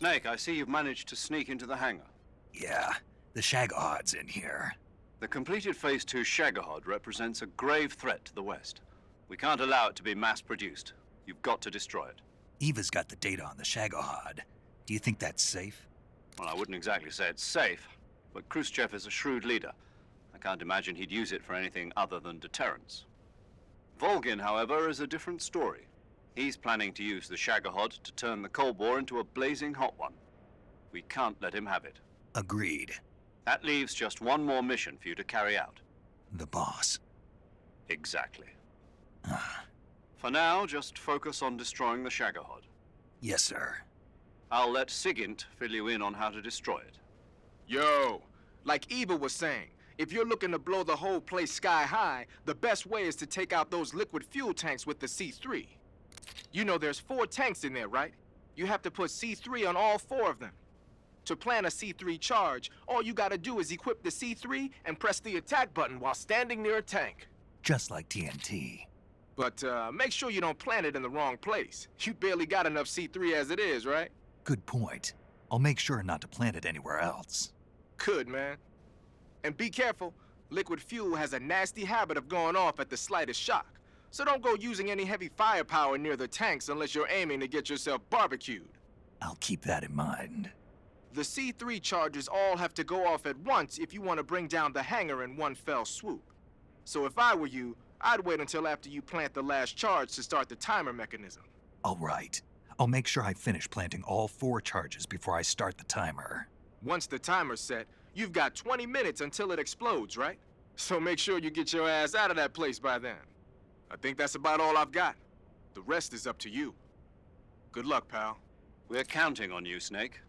Snake, I see you've managed to sneak into the hangar. Yeah, the Shagahhod's in here. The completed Phase 2 Shagahhod represents a grave threat to the West. We can't allow it to be mass-produced. You've got to destroy it. Eva's got the data on the Shagahhod. Do you think that's safe? Well, I wouldn't exactly say it's safe, but Khrushchev is a shrewd leader. I can't imagine he'd use it for anything other than deterrence. Volgin, however, is a different story. He's planning to use the Shagahhod to turn the Cold War into a blazing hot one. We can't let him have it. Agreed. That leaves just one more mission for you to carry out. The boss. Exactly. For now, just focus on destroying the Shagahhod. Yes, sir. I'll let Sigint fill you in on how to destroy it. Yo, like Eva was saying, if you're looking to blow the whole place sky high, the best way is to take out those liquid fuel tanks with the C3. You know there's 4 tanks in there, right? You have to put C3 on all 4 of them. To plan a C3 charge, all you gotta do is equip the C3 and press the attack button while standing near a tank. Just like TNT. But make sure you don't plant it in the wrong place. You barely got enough C3 as it is, right? Good point. I'll make sure not to plant it anywhere else. Good, man. And be careful. Liquid fuel has a nasty habit of going off at the slightest shock. So don't go using any heavy firepower near the tanks unless you're aiming to get yourself barbecued. I'll keep that in mind. The C3 charges all have to go off at once if you want to bring down the hangar in one fell swoop. So if I were you, I'd wait until after you plant the last charge to start the timer mechanism. All right. I'll make sure I finish planting all 4 charges before I start the timer. Once the timer's set, you've got 20 minutes until it explodes, right? So make sure you get your ass out of that place by then. I think that's about all I've got. The rest is up to you. Good luck, pal. We're counting on you, Snake.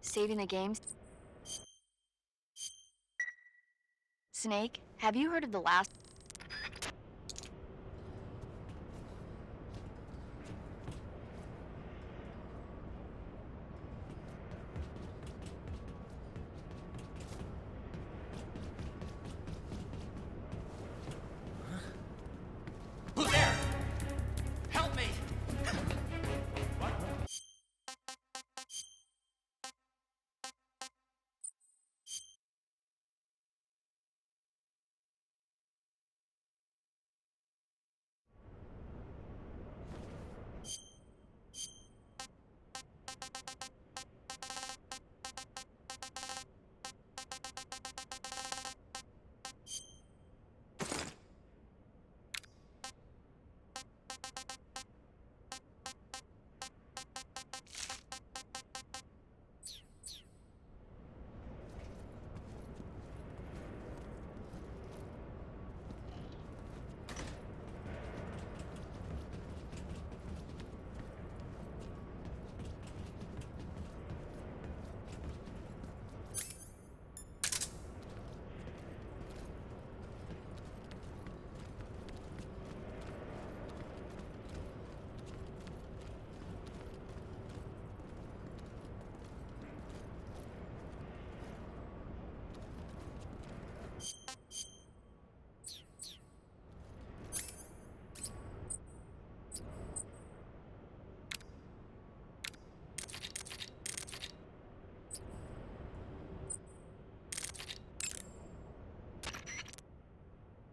Saving the games. Snake, have you heard of the last... Who's there? Help me!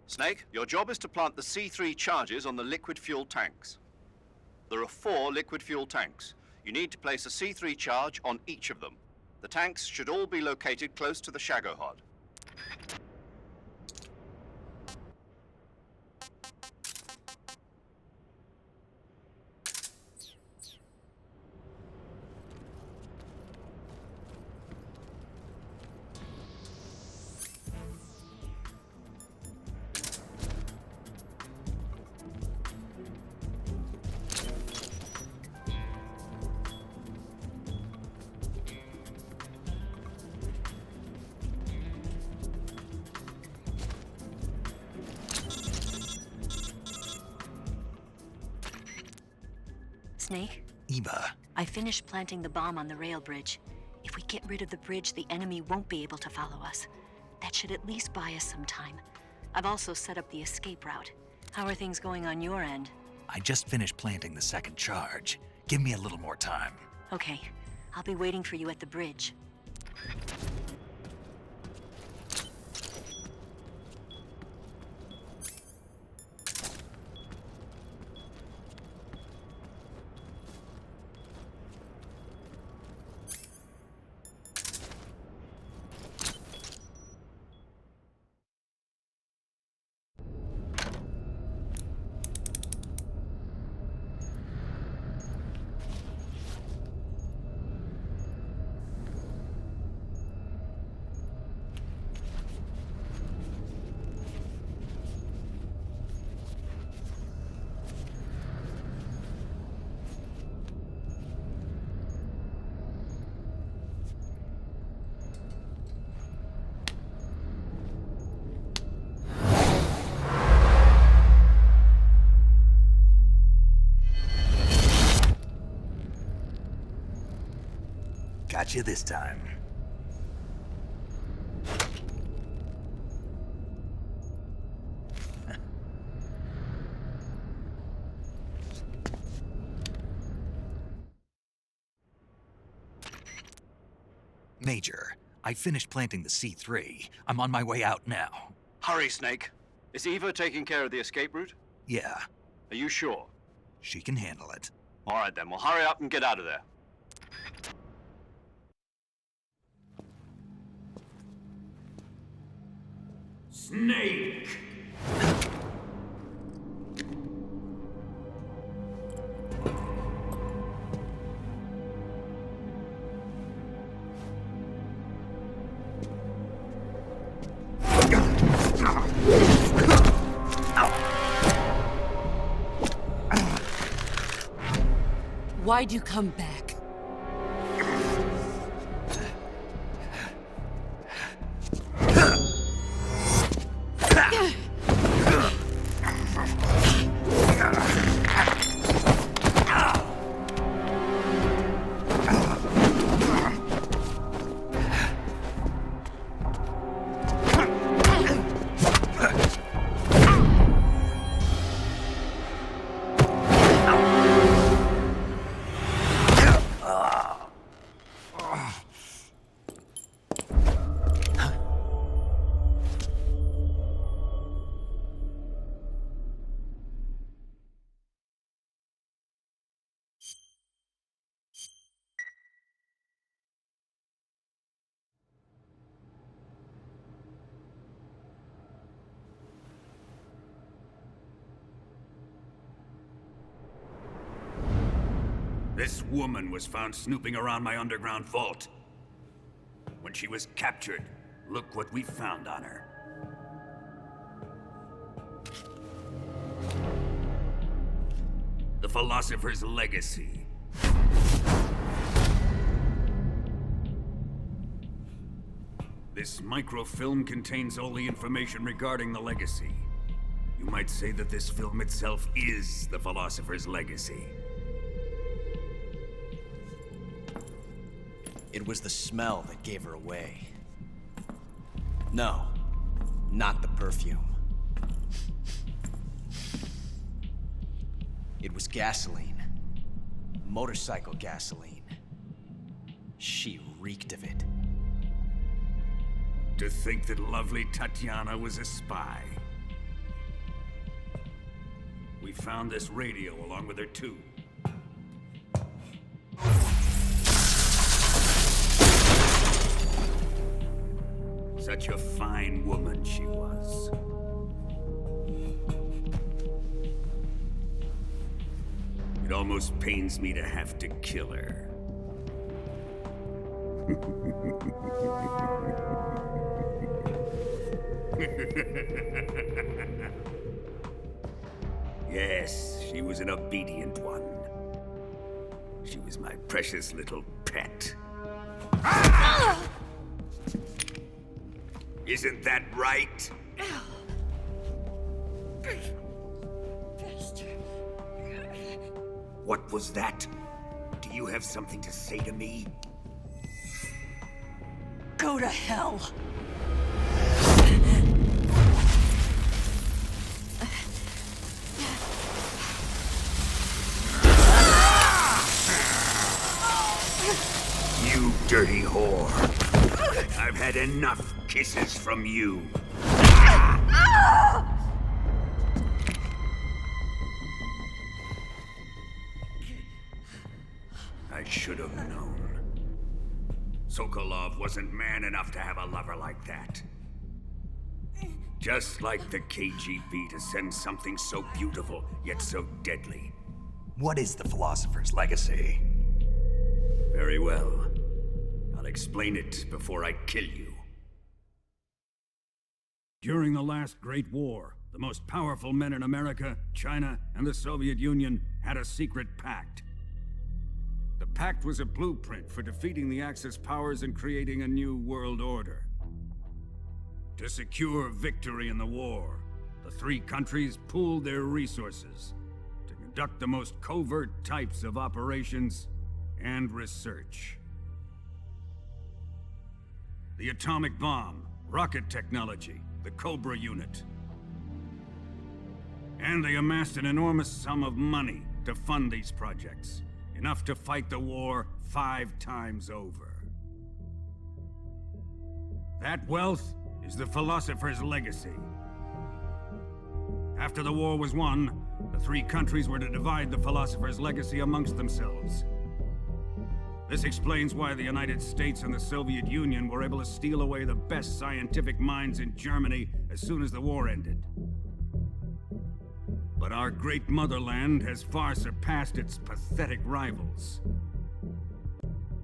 Snake, your job is to plant the C3 charges on the liquid fuel tanks. There are 4 liquid fuel tanks. You need to place a C3 charge on each of them. The tanks should all be located close to the Shagahhod. Snake, Eva, I finished planting the bomb on the rail bridge. If we get rid of the bridge, the enemy won't be able to follow us. That should at least buy us some time. I've also set up the escape route. How are things going on your end? I just finished planting the second charge. Give me a little more time. Okay, I'll be waiting for you at the bridge. Got you this time. Major, I finished planting the C3. I'm on my way out now. Hurry, Snake. Is Eva taking care of the escape route? Yeah, Are you sure? she can handle it. All right, then. Well, hurry up and get out of there. Snake! Why'd you come back? This woman was found snooping around my underground vault. When she was captured, look what we found on her. The Philosopher's Legacy. This microfilm contains all the information regarding the Legacy. You might say that this film itself is the Philosopher's Legacy. It was the smell that gave her away. No, not the perfume. It was gasoline. Motorcycle gasoline. She reeked of it. To think that lovely Tatiana was a spy. We found this radio along with her too. Such a fine woman she was. It almost pains me to have to kill her. Yes, she was an obedient one. She was my precious little pet. Isn't that right? What was that? Do you have something to say to me? Go to hell! You dirty whore. I've had enough kisses from you. I should have known. Sokolov wasn't man enough to have a lover like that. Just like the KGB to send something so beautiful, yet so deadly. What is the Philosopher's Legacy? Very well. I'll explain it before I kill you. During the last Great War, the most powerful men in America, China, and the Soviet Union had a secret pact. The pact was a blueprint for defeating the Axis powers and creating a new world order. To secure victory in the war, the three countries pooled their resources to conduct the most covert types of operations and research. The atomic bomb, rocket technology, the Cobra unit. And they amassed an enormous sum of money to fund these projects. Enough to fight the war 5 times over. That wealth is the Philosopher's Legacy. After the war was won, the three countries were to divide the Philosopher's Legacy amongst themselves. This explains why the United States and the Soviet Union were able to steal away the best scientific minds in Germany as soon as the war ended. But our great motherland has far surpassed its pathetic rivals.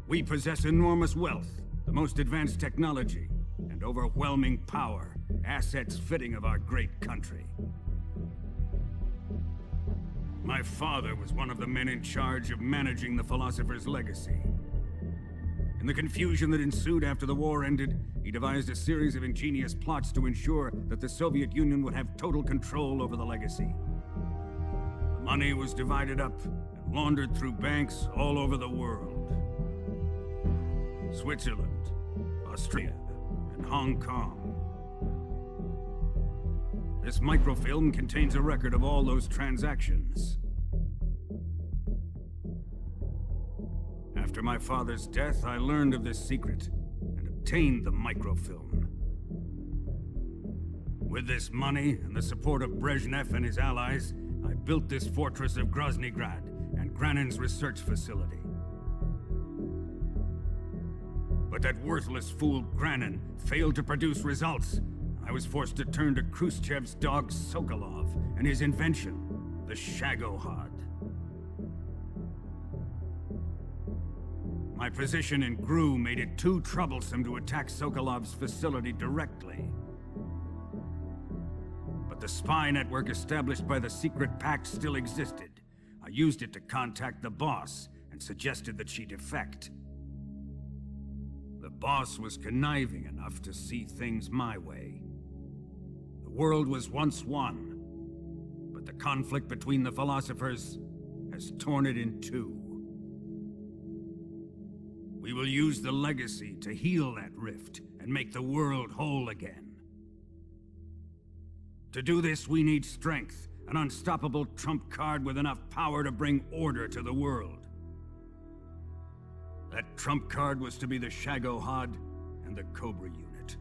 We possess enormous wealth, the most advanced technology, and overwhelming power, assets fitting of our great country. My father was one of the men in charge of managing the Philosopher's Legacy. In the confusion that ensued after the war ended, he devised a series of ingenious plots to ensure that the Soviet Union would have total control over the legacy. The money was divided up and laundered through banks all over the world. Switzerland, Austria, and Hong Kong. This microfilm contains a record of all those transactions. After my father's death, I learned of this secret and obtained the microfilm. With this money and the support of Brezhnev and his allies, I built this fortress of Groznygrad and Granin's research facility. But that worthless fool Granin failed to produce results. I was forced to turn to Khrushchev's dog Sokolov and his invention, the Shagohod. My position in GRU made it too troublesome to attack Sokolov's facility directly. But the spy network established by the secret pact still existed. I used it to contact the boss and suggested that she defect. The boss was conniving enough to see things my way. The world was once one, but the conflict between the philosophers has torn it in two. We will use the legacy to heal that rift and make the world whole again. To do this, we need strength, an unstoppable trump card with enough power to bring order to the world. That trump card was to be the Shagohod and the Cobra unit.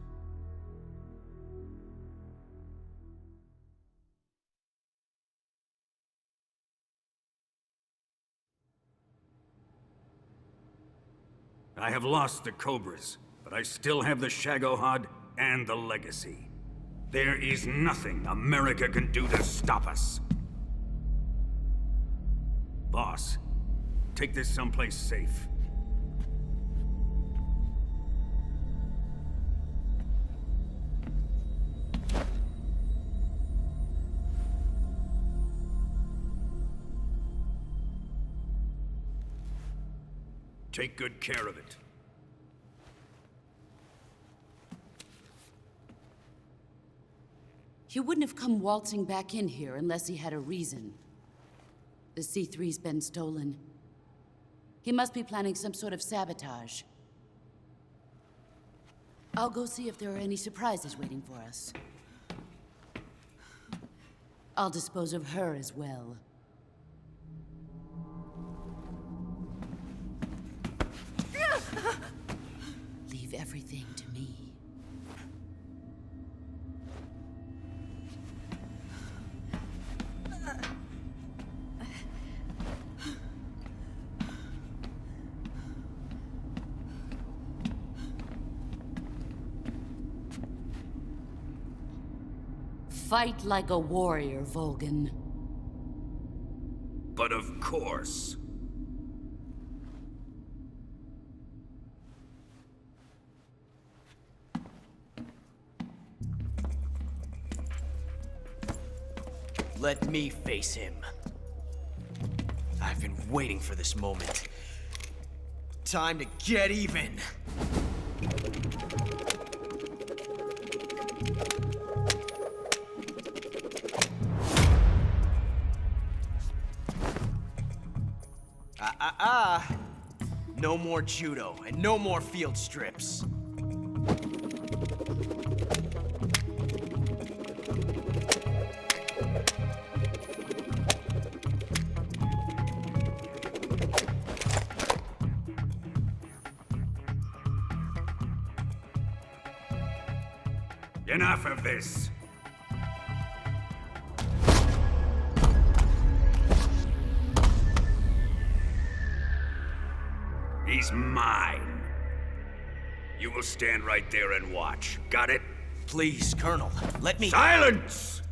I have lost the Cobras, but I still have the Shagohod and the legacy. There is nothing America can do to stop us. Boss, take this someplace safe. Take good care of it. He wouldn't have come waltzing back in here unless he had a reason. The C3's been stolen. He must be planning some sort of sabotage. I'll go see if there are any surprises waiting for us. I'll dispose of her as well. Leave everything to me. Fight like a warrior, Volgin. But of course. Let me face him. I've been waiting for this moment. Time to get even. No more judo, and no more field strips. Enough of this. He's mine. You will stand right there and watch. Got it? Please, Colonel, let me— Silence!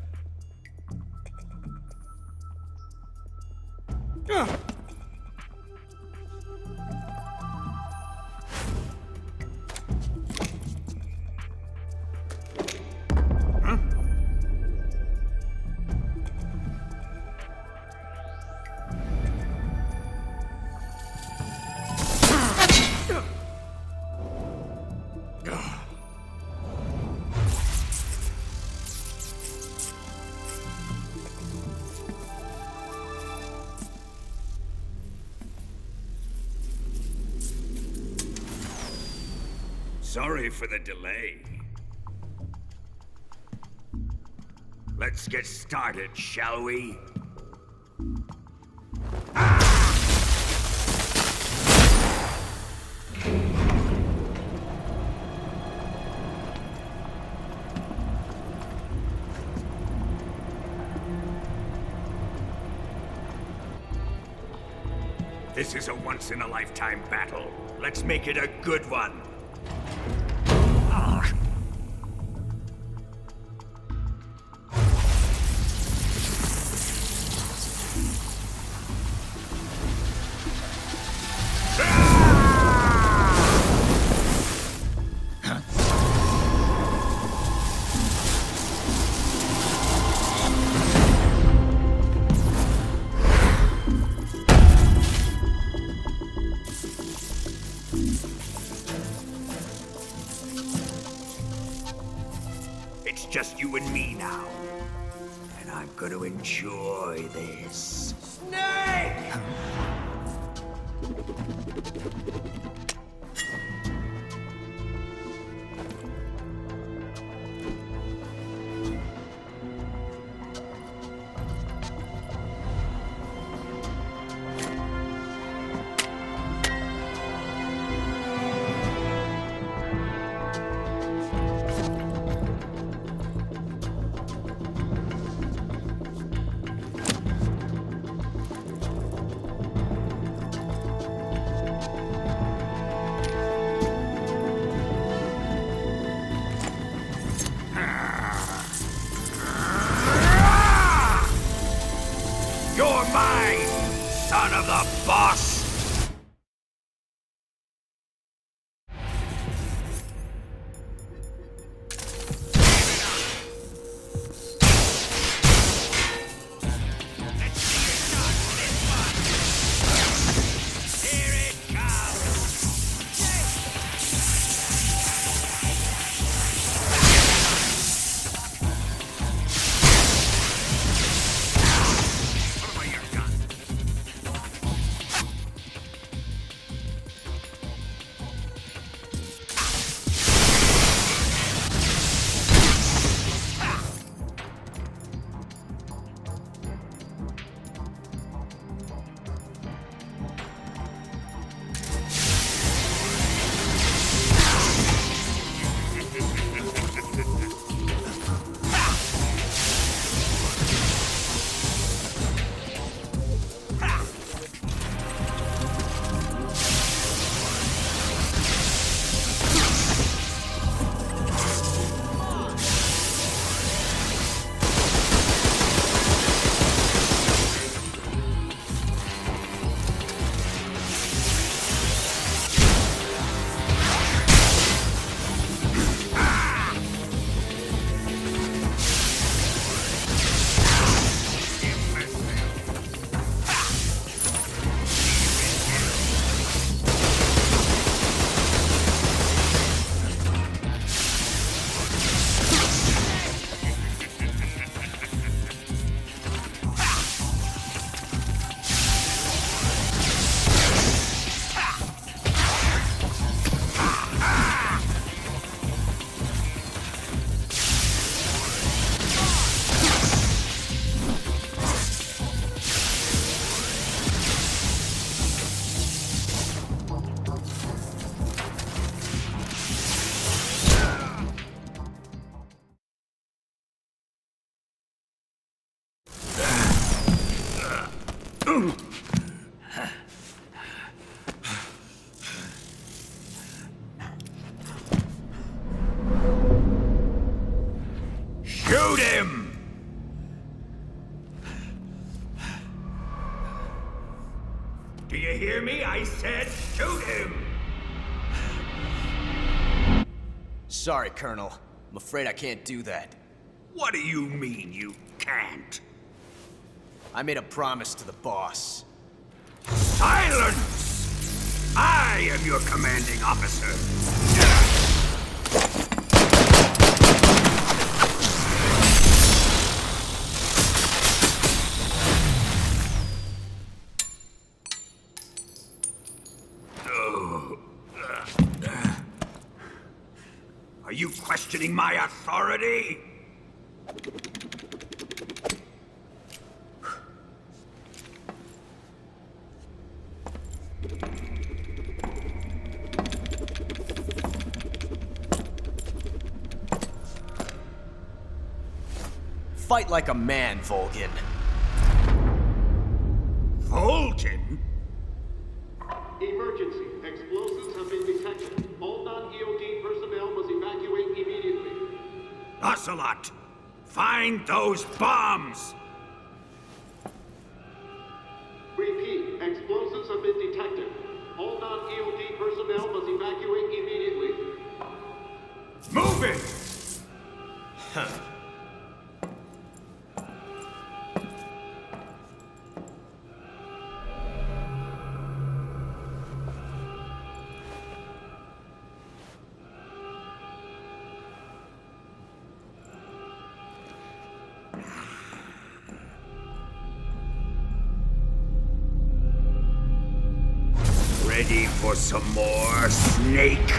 Sorry for the delay. Let's get started, shall we? This is a once-in-a-lifetime battle. Let's make it a good one. It's just you and me now. And I'm gonna enjoy this. Snake! You're mine, son of the boss! Shoot him! Do you hear me? I said shoot him! Sorry, Colonel. I'm afraid I can't do that. What do you mean you can't? I made a promise to the boss. Silence! I am your commanding officer. Are you questioning my authority? Fight like a man, Volgin. Vulcan? Emergency. Explosives have been detected. All non-EOD personnel must evacuate immediately. Ocelot, find those bombs! Repeat. Explosives have been detected. All non-EOD personnel must evacuate immediately. Move it! Huh. Ready for some more, Snake?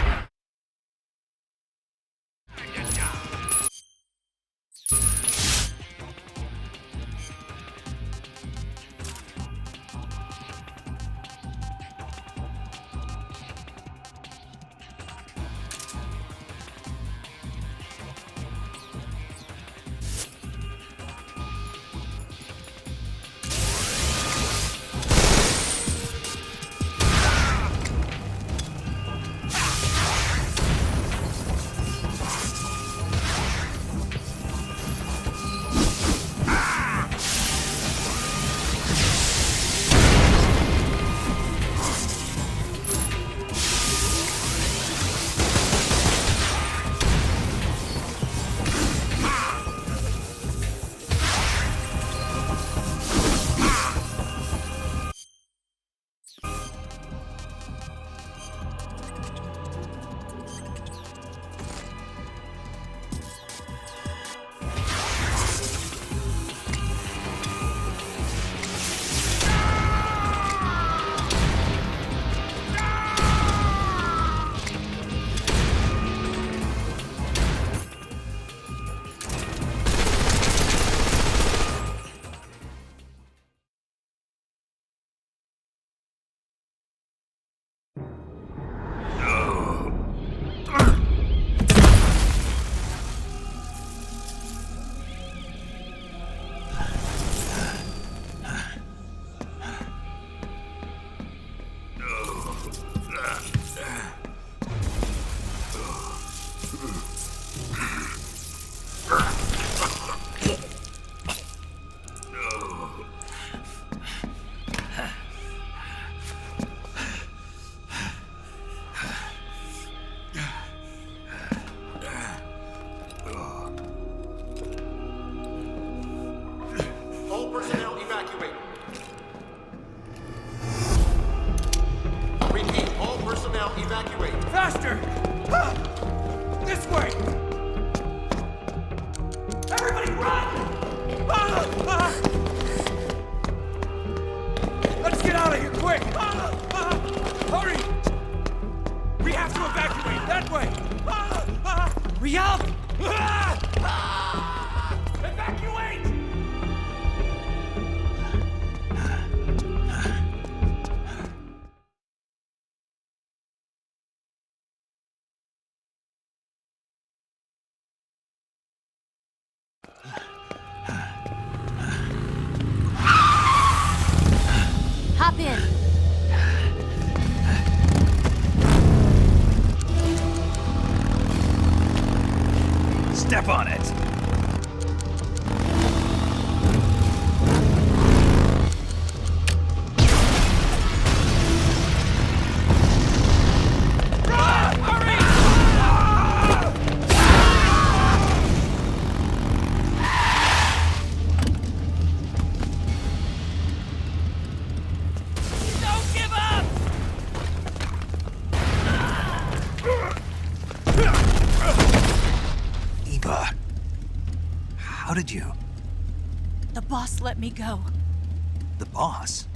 Faster! This way! Everybody run! Let's get out of here, quick! Hurry! We have to evacuate, that way! Hurry up! Evacuate! did you? The boss let me go. The boss?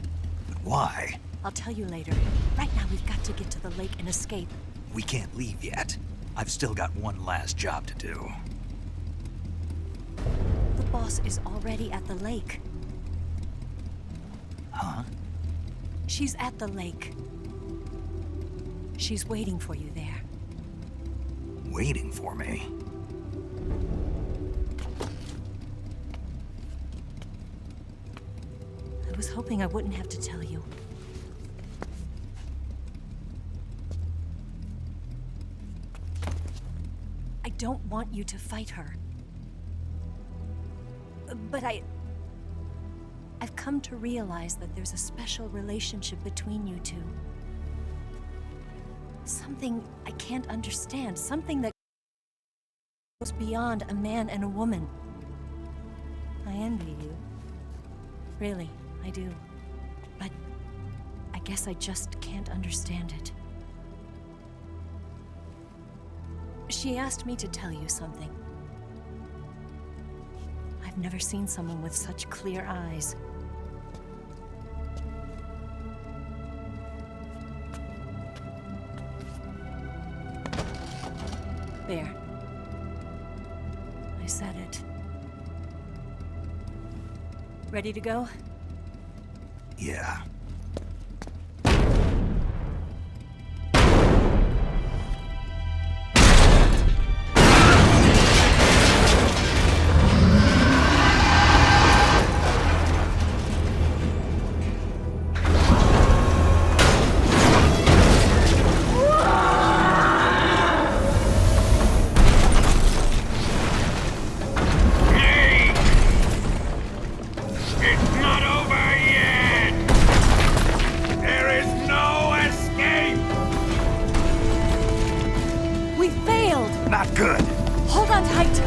But why? I'll tell you later. Right now, we've got to get to the lake and escape. We can't leave yet. I've still got one last job to do. The boss is already at the lake. Huh? She's at the lake. She's waiting for you there. Waiting for me? I was hoping I wouldn't have to tell you. I don't want you to fight her. But I've come to realize that there's a special relationship between you two. Something I can't understand. Something that goes beyond a man and a woman. I envy you. Really, I do. But I guess I just can't understand it. She asked me to tell you something. I've never seen someone with such clear eyes. There. I said it. Ready to go? Yeah. Not good. Hold on tight!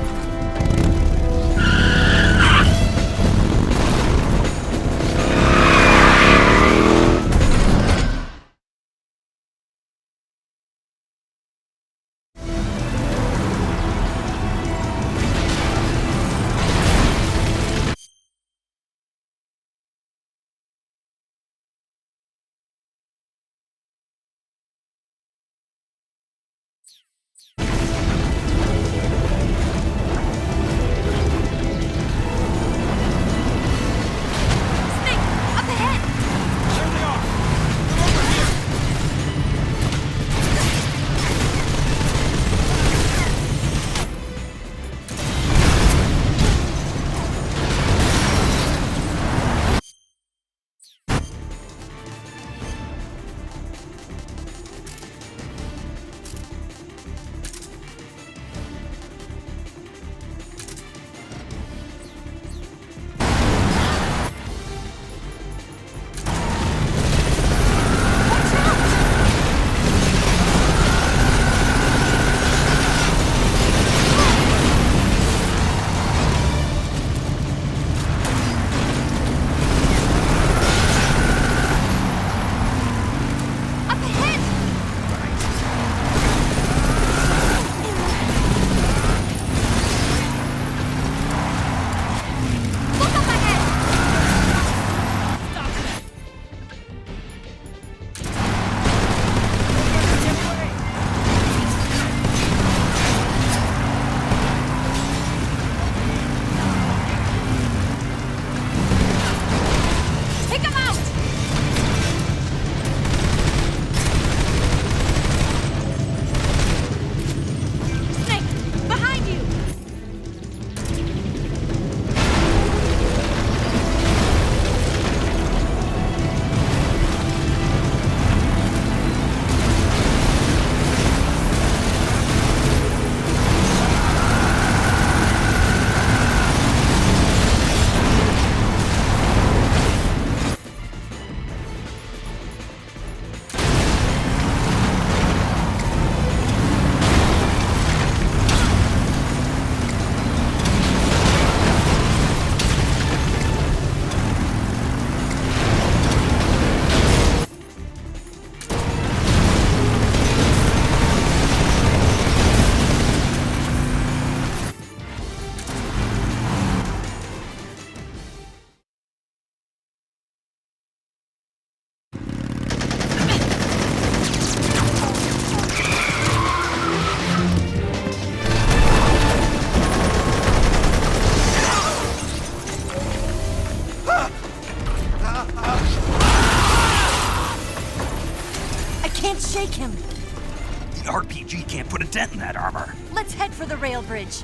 can't shake him. The RPG can't put a dent in that armor. Let's head for the rail bridge.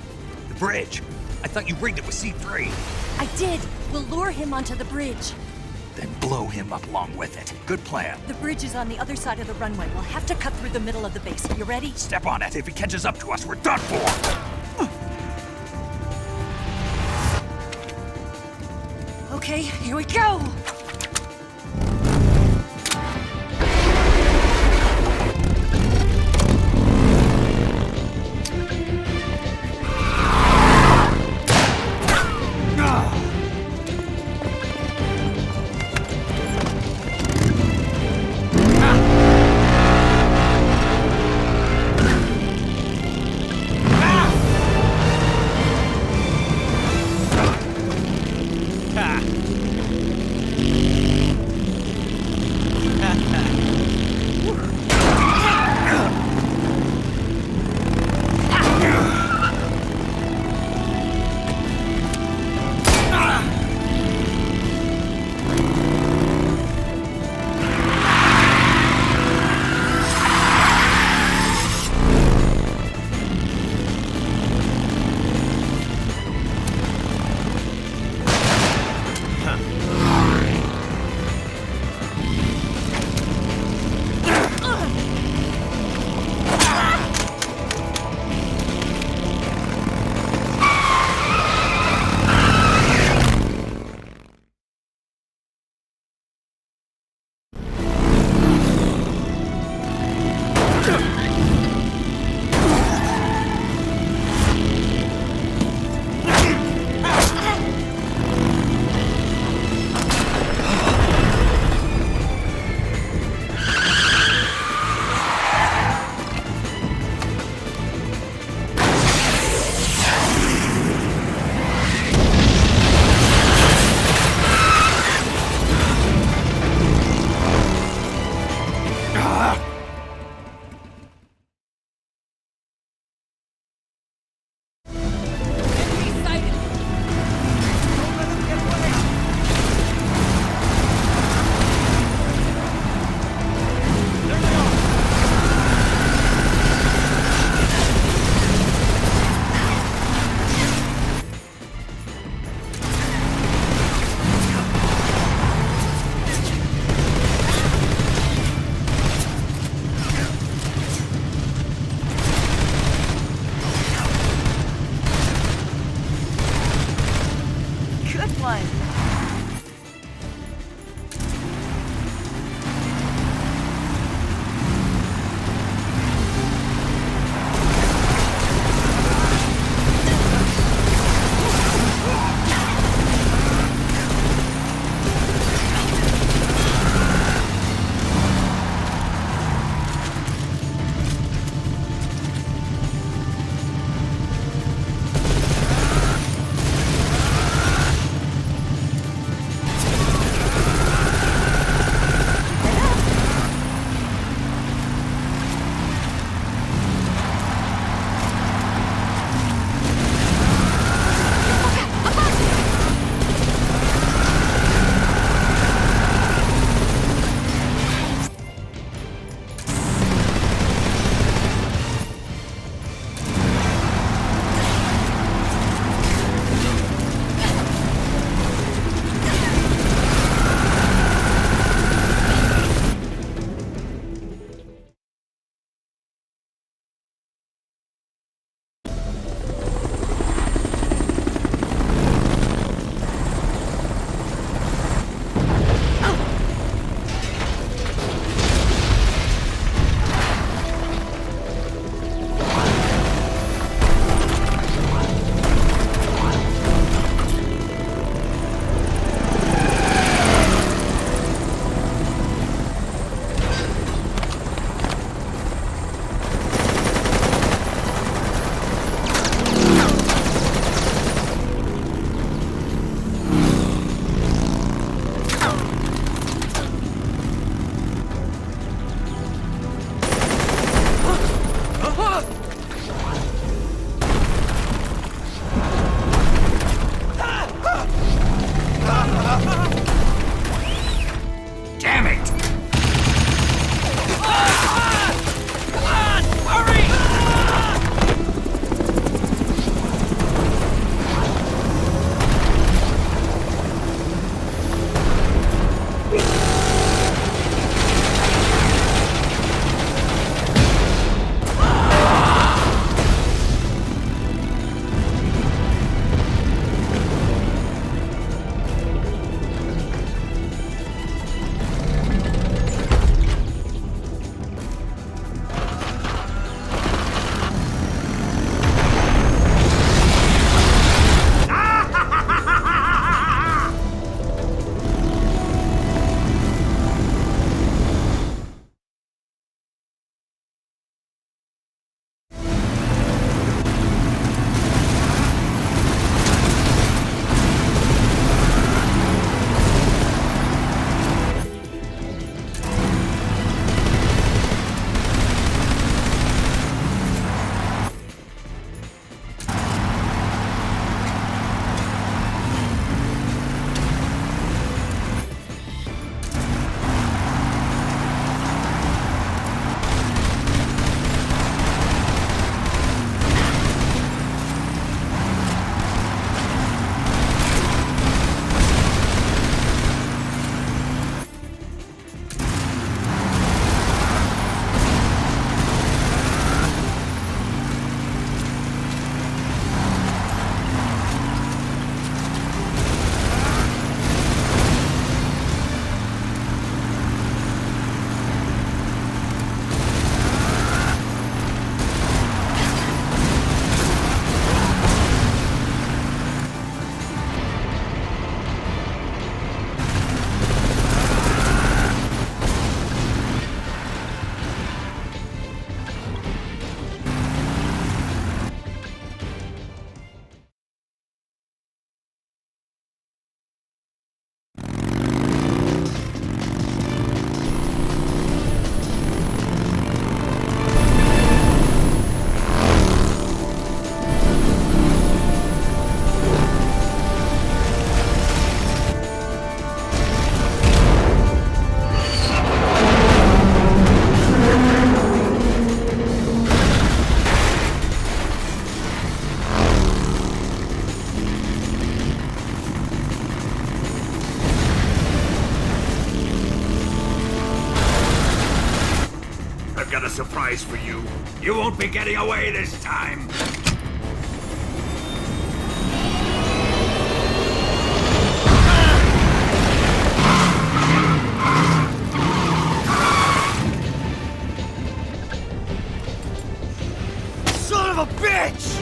The bridge? I thought you rigged it with C3. I did. We'll lure him onto the bridge. Then blow him up along with it. Good plan. The bridge is on the other side of the runway. We'll have to cut through the middle of the base. You ready? Step on it. If he catches up to us, we're done for. Okay, here we go! a surprise for you. You won't be getting away this time. Son of a bitch!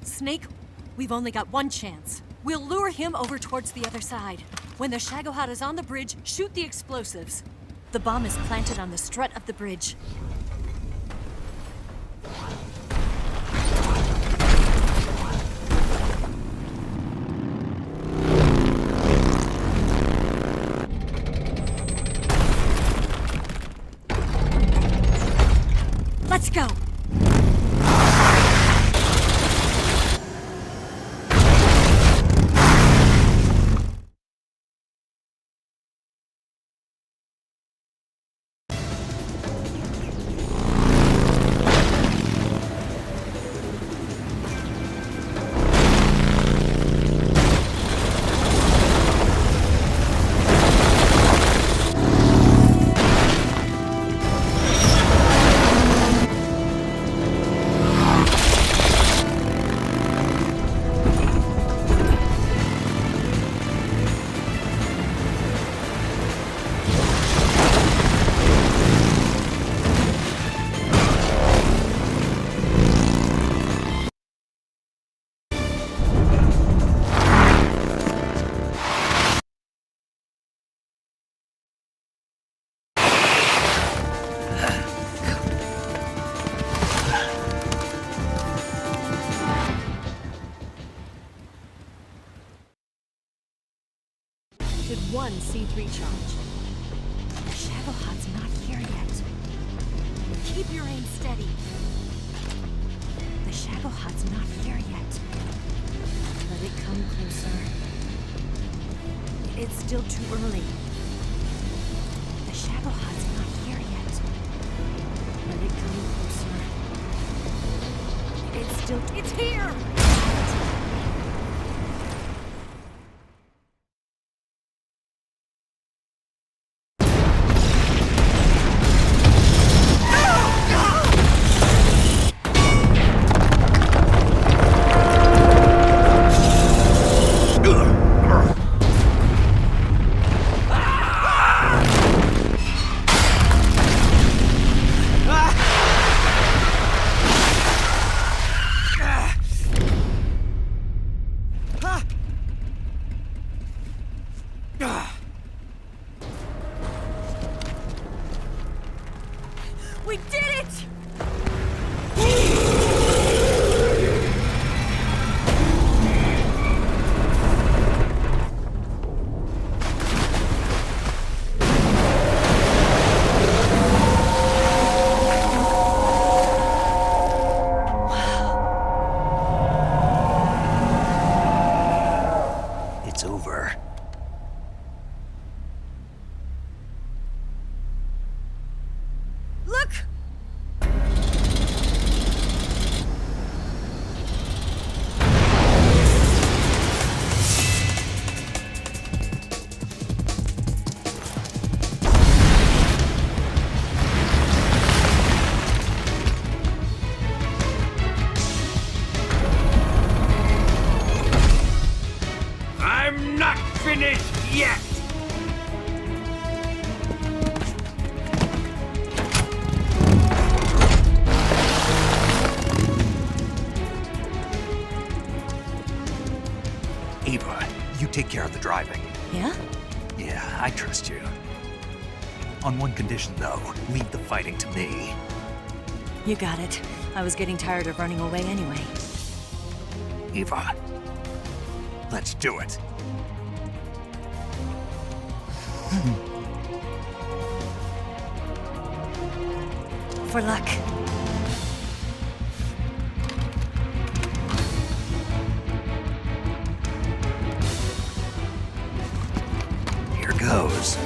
Snake, we've only got one chance. We'll lure him over towards the other side. When the Shagohod is on the bridge, shoot the explosives. The bomb is planted on the strut of the bridge. Let's go! Did one C3 charge. The Shagohod's not here yet. Keep your aim steady. The Shagohod's not here yet. Let it come closer. It's still too early. The Shagohod's not here yet. Let it come closer. It's here! yet! Eva, you take care of the driving. Yeah? Yeah, I trust you. On one condition, though, leave the fighting to me. You got it. I was getting tired of running away anyway. Eva, let's do it. For luck. Here goes.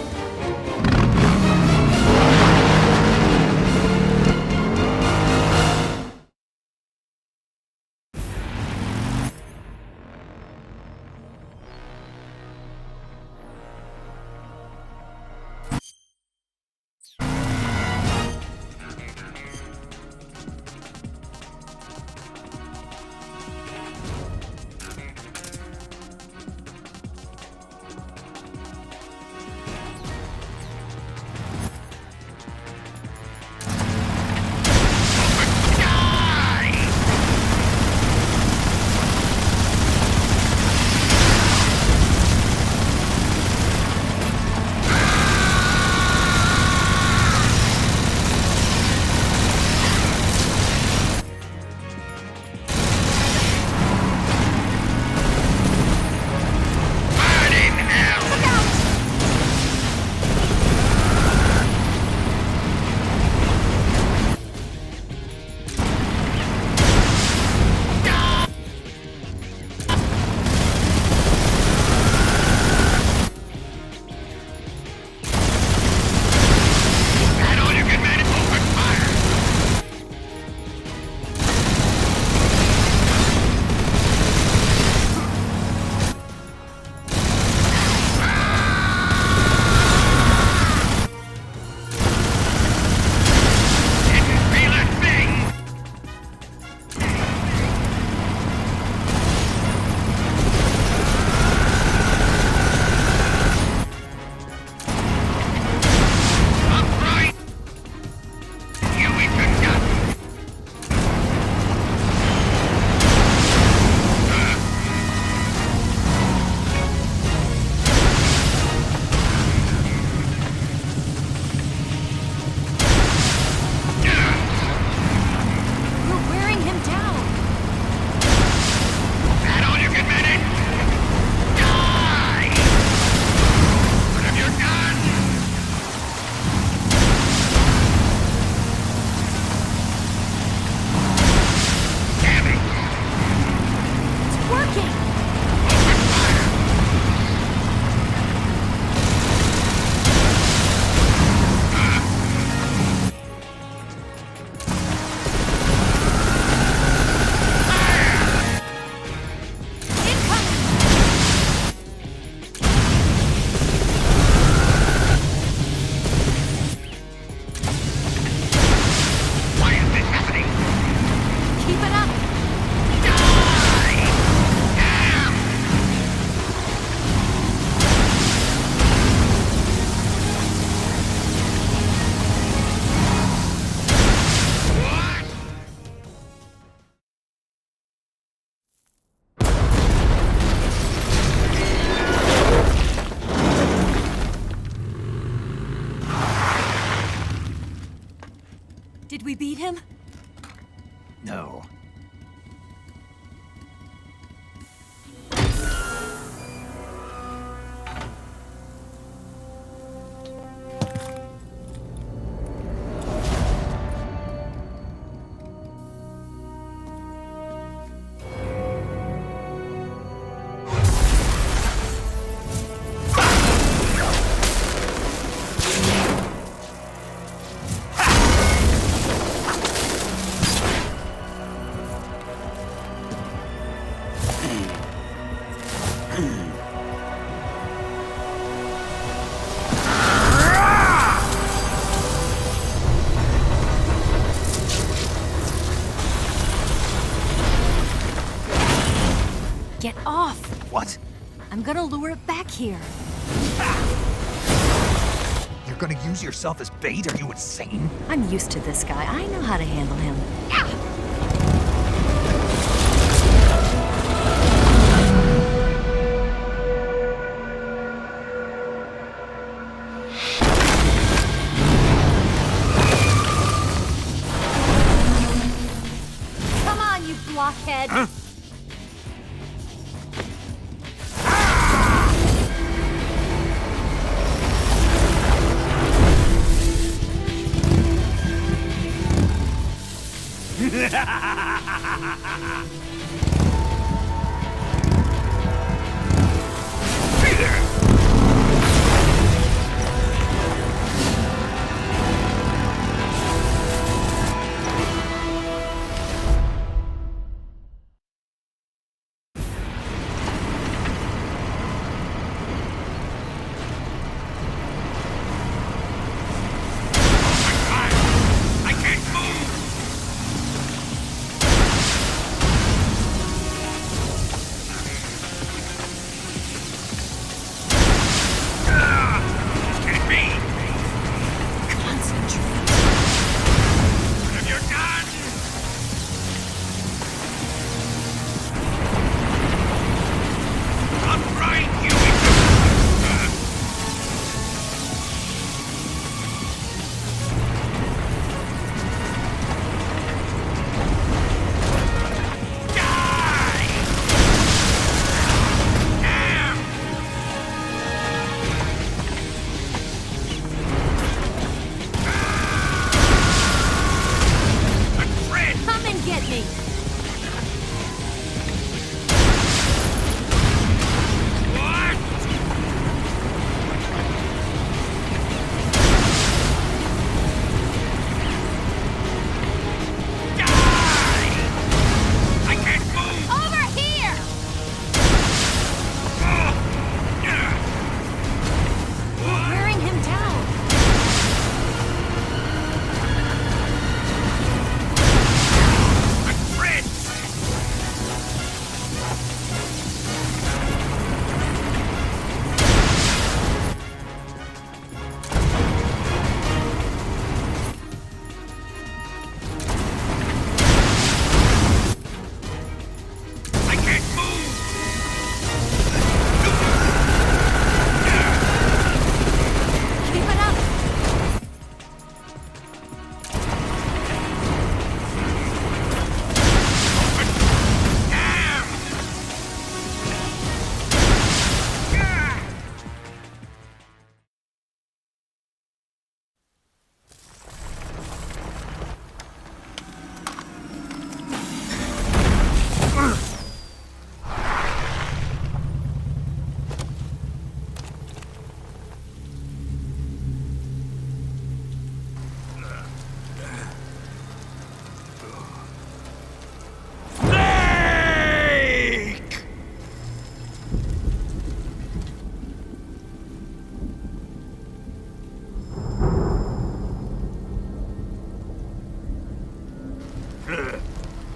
Did we beat him? No. Get off! What? I'm gonna lure it back here. You're gonna use yourself as bait? Are you insane? I'm used to this guy. I know how to handle him. Come on, you blockhead! Huh?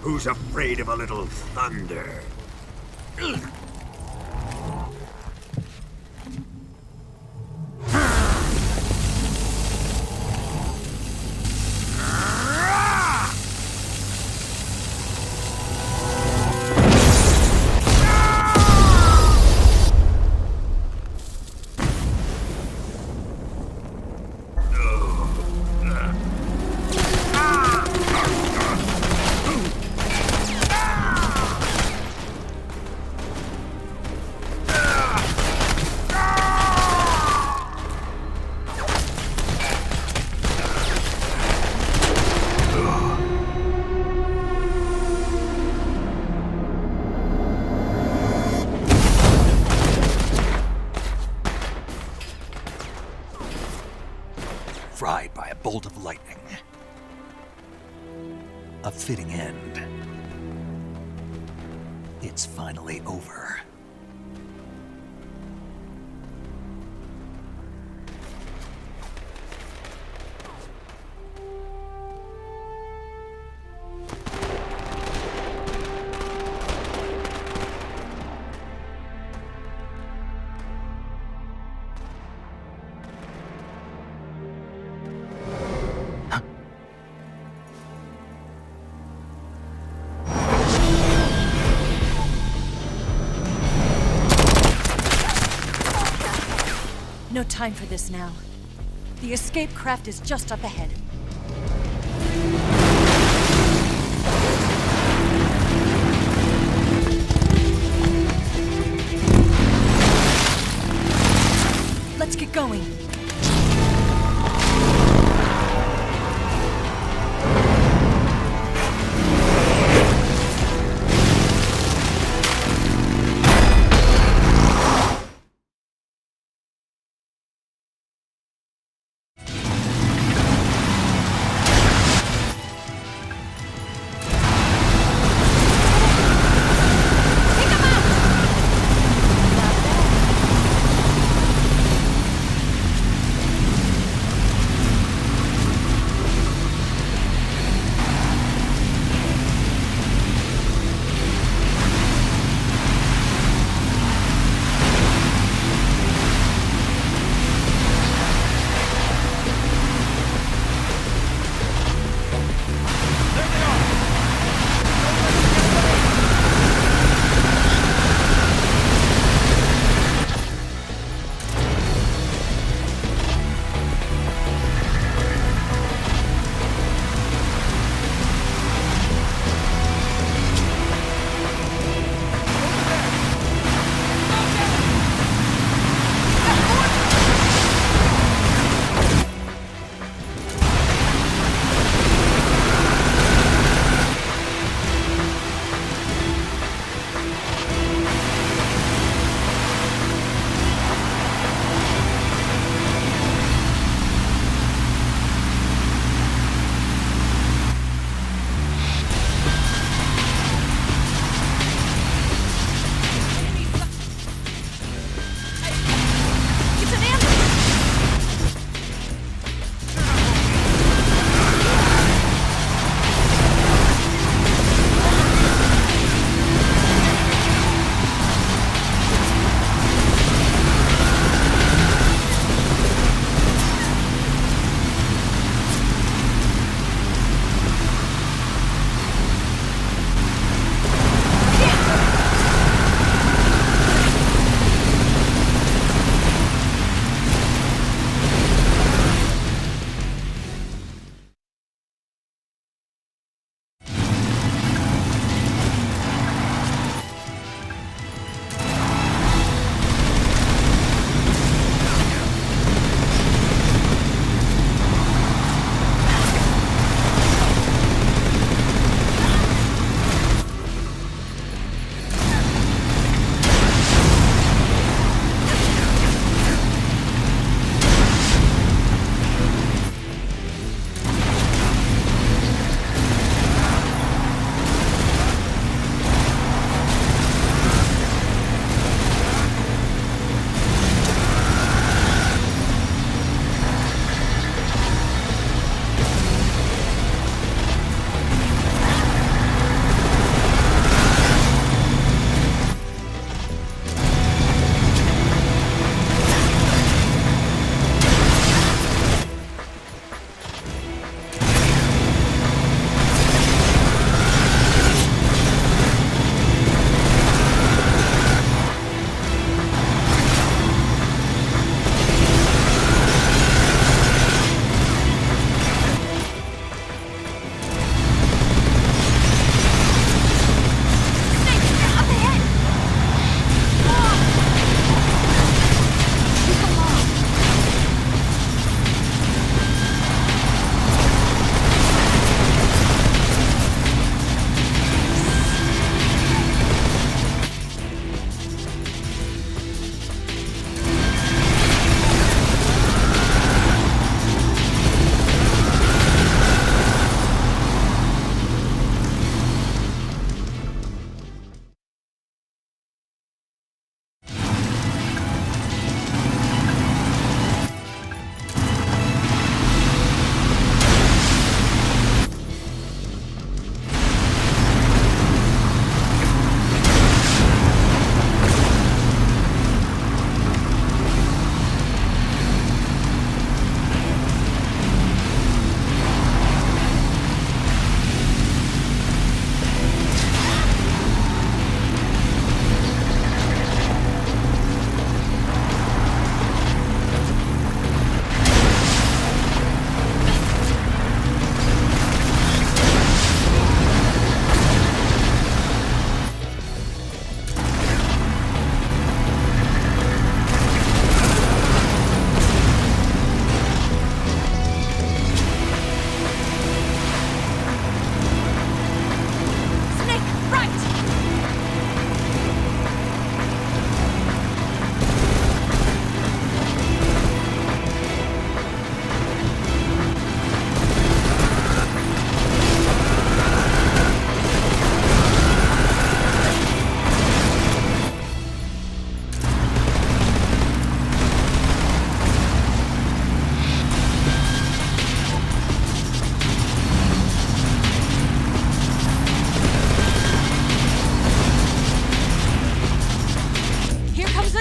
Who's afraid of a little thunder? Fried by a bolt of lightning. A fitting end. It's finally over. no time for this now. The escape craft is just up ahead. Let's get going.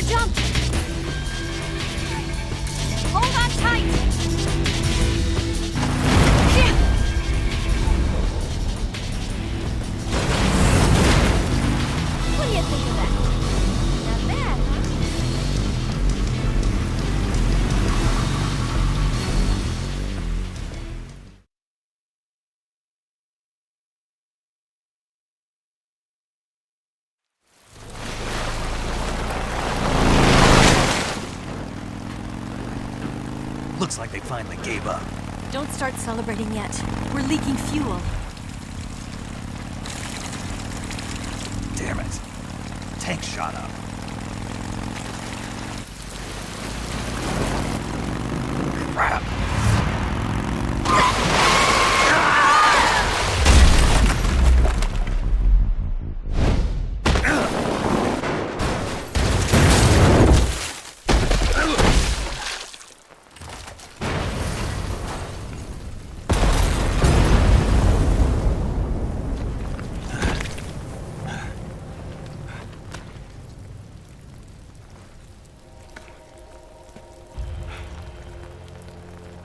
Another jump! Hold on tight! Yeah. What do you think of that? Not bad, huh? Looks like they finally gave up. Don't start celebrating yet. We're leaking fuel. Damn it. Tank shot up. Crap.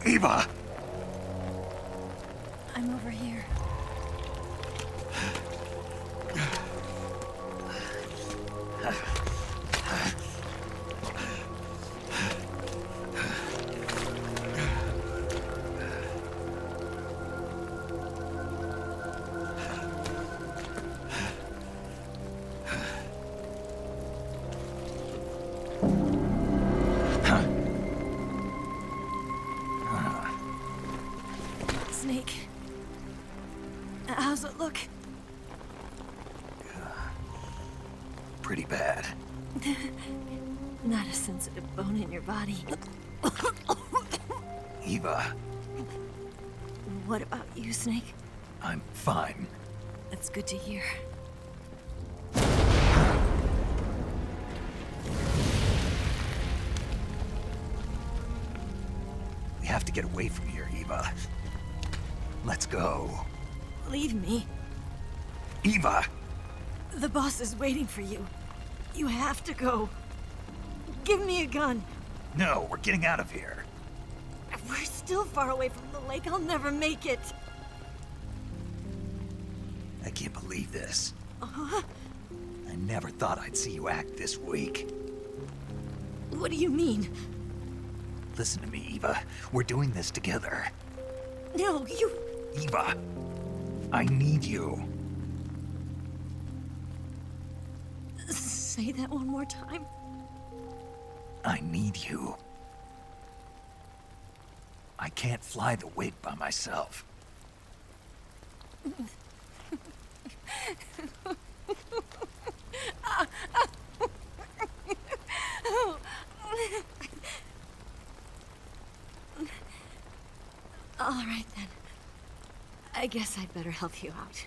Eva! I'm over here. Snake. How's it look? Pretty bad. Not a sensitive bone in your body. Eva, What about you, Snake? I'm fine. That's good to hear. We have to get away from here, Eva. Let's go. Leave me. Eva! The boss is waiting for you. You have to go. Give me a gun. No, we're getting out of here. We're still far away from the lake. I'll never make it. I can't believe this. I never thought I'd see you act this weak. What do you mean? Listen to me, Eva. We're doing this together. No, you... Eva, I need you. Say that one more time. I need you. I can't fly the wig by myself. All right, then. I guess I'd better help you out.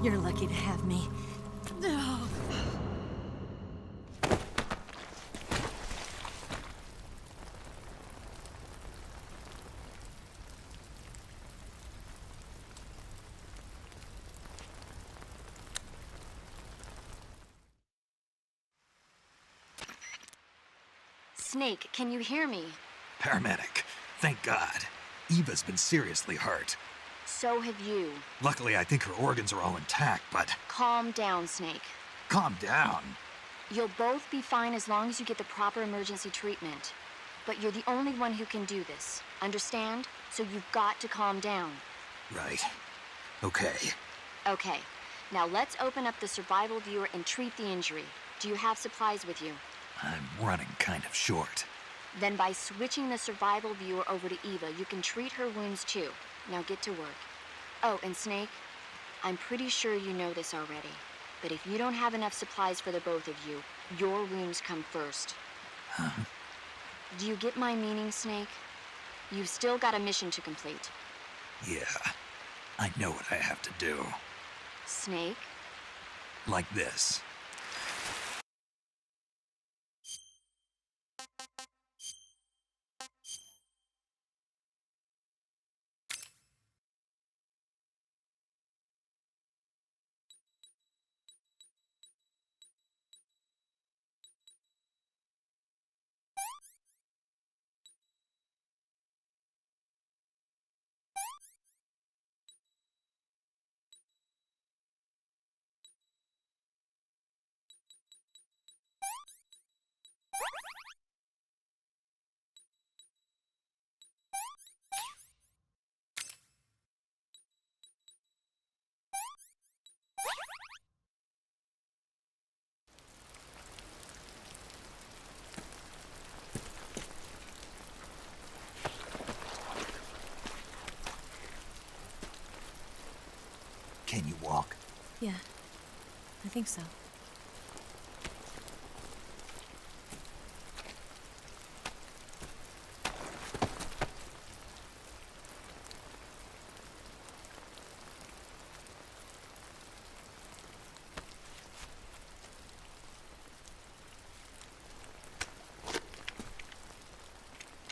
You're lucky to have me. Snake, can you hear me? Paramedic, thank God. Eva's been seriously hurt. So have you. Luckily, I think her organs are all intact, but... Calm down, Snake. Calm down. You'll both be fine as long as you get the proper emergency treatment. But you're the only one who can do this. Understand? So you've got to calm down. Right. Okay. Okay. Now let's open up the survival viewer and treat the injury. Do you have supplies with you? I'm running kind of short. Then by switching the survival viewer over to Eva, you can treat her wounds too. Now get to work. Oh, and Snake, I'm pretty sure you know this already, but if you don't have enough supplies for the both of you, your wounds come first. Huh? Do you get my meaning, Snake? You've still got a mission to complete. Yeah. I know what I have to do. Snake? Like this. Can you walk? Yeah, I think so.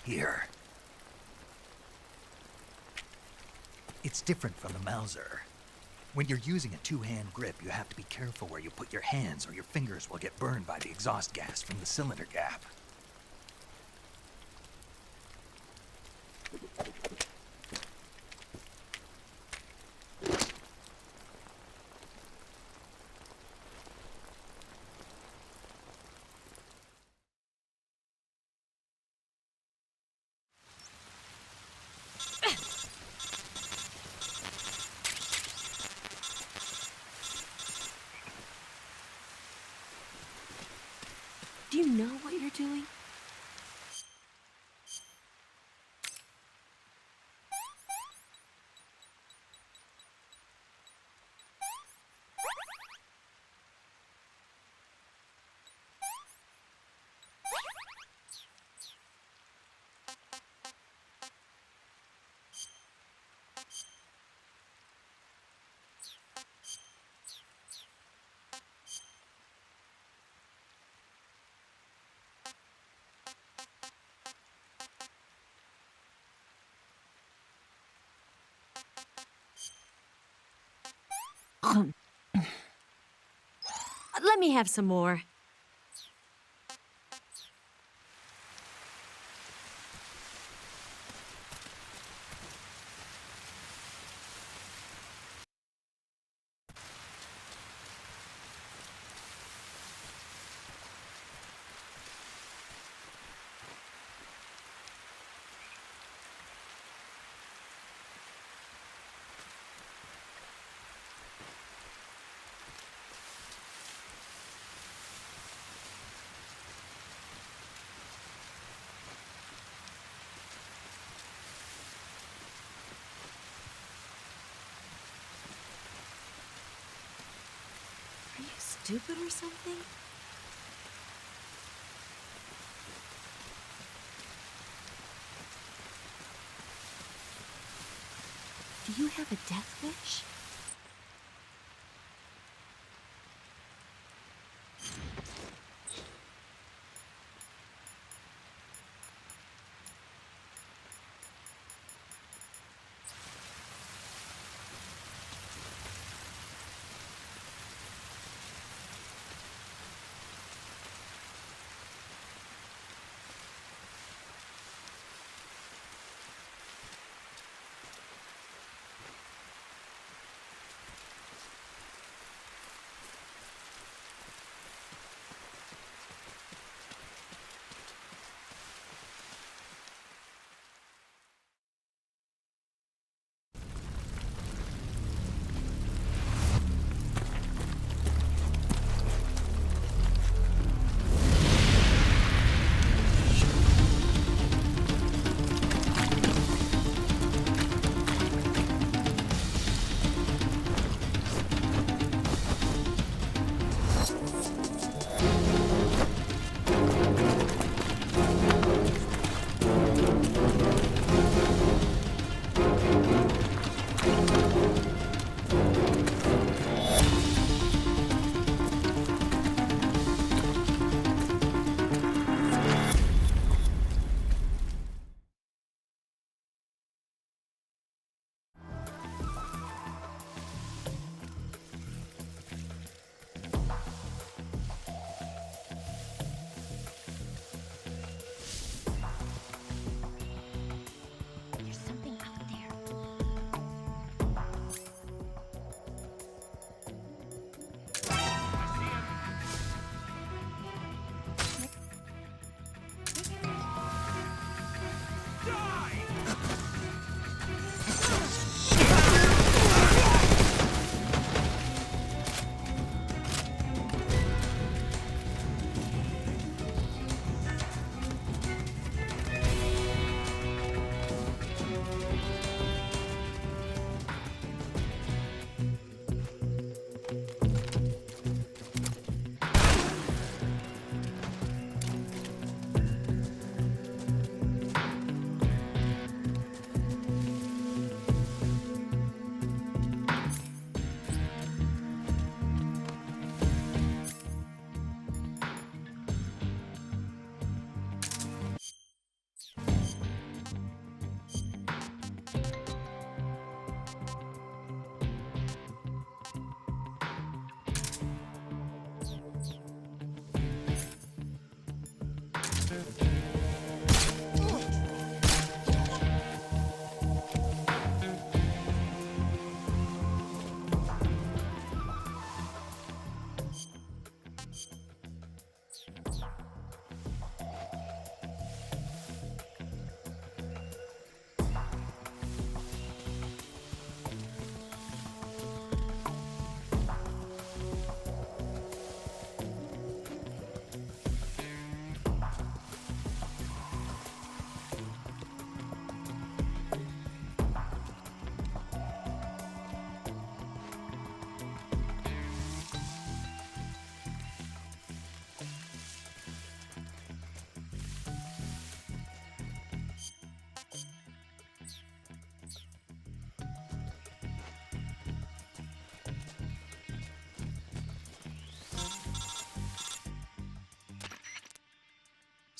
Here. It's different from the Mauser. When you're using a two-hand grip, you have to be careful where you put your hands or your fingers will get burned by the exhaust gas from the cylinder gap. Do you know what you're doing? Let me have some more. Are you stupid or something? Do you have a death wish?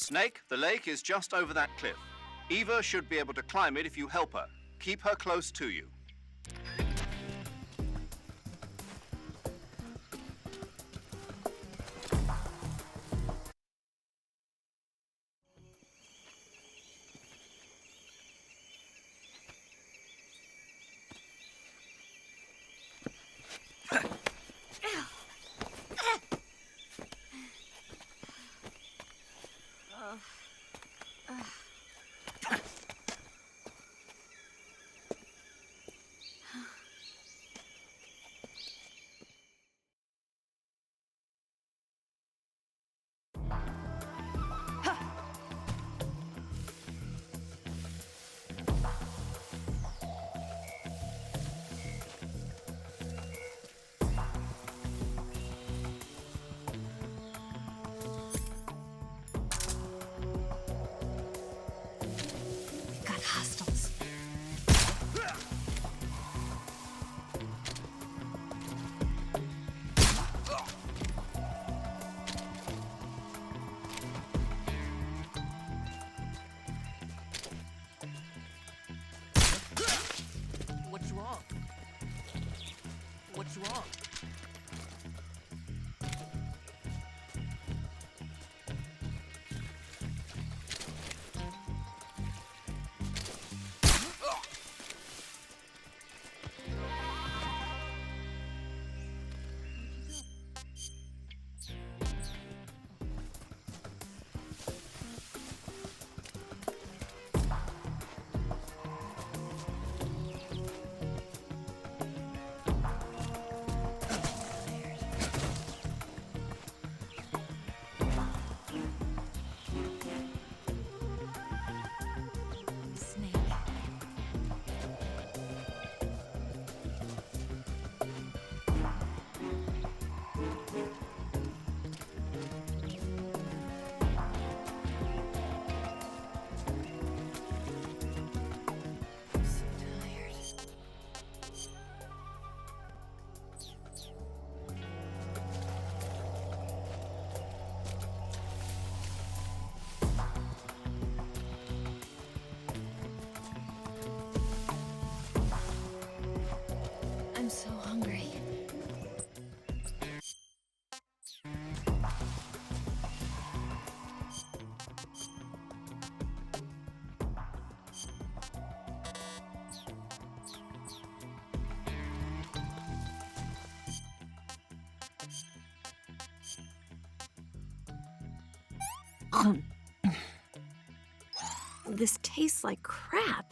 Snake, the lake is just over that cliff. Eva should be able to climb it if you help her. Keep her close to you. Got hostiles. What's wrong? What's wrong? I'm so hungry. This tastes like crap.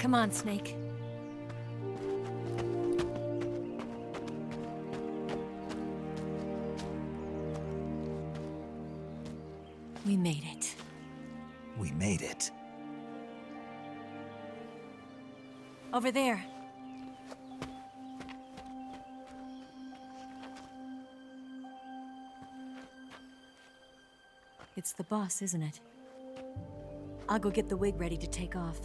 Come on, Snake. We made it. We made it. Over there. It's the boss, isn't it? I'll go get the wig ready to take off.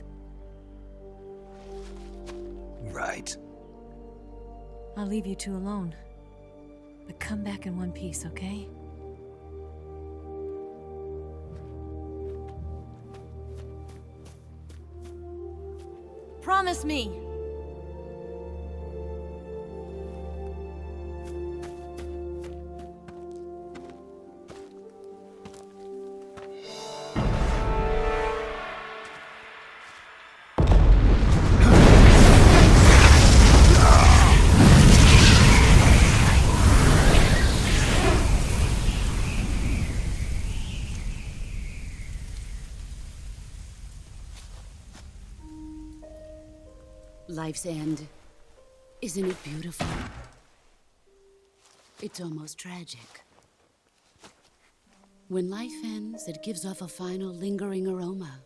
Right. I'll leave you two alone. But come back in one piece, okay? Promise me! Life's end. Isn't it beautiful? It's almost tragic. When life ends, it gives off a final lingering aroma.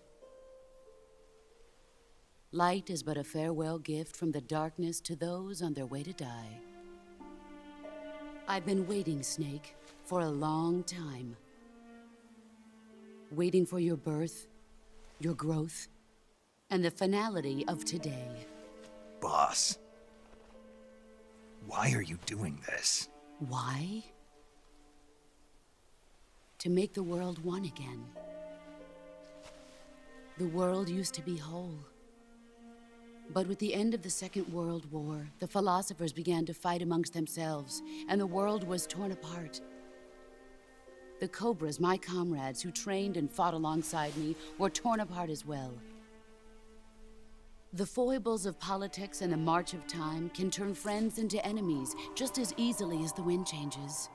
Light is but a farewell gift from the darkness to those on their way to die. I've been waiting, Snake, for a long time. Waiting for your birth, your growth, and the finality of today. Boss. Why are you doing this? Why? To make the world one again. The world used to be whole. But with the end of the Second World War, the philosophers began to fight amongst themselves, and the world was torn apart. The Cobras, my comrades who trained and fought alongside me, were torn apart as well. The foibles of politics and the march of time can turn friends into enemies just as easily as the wind changes.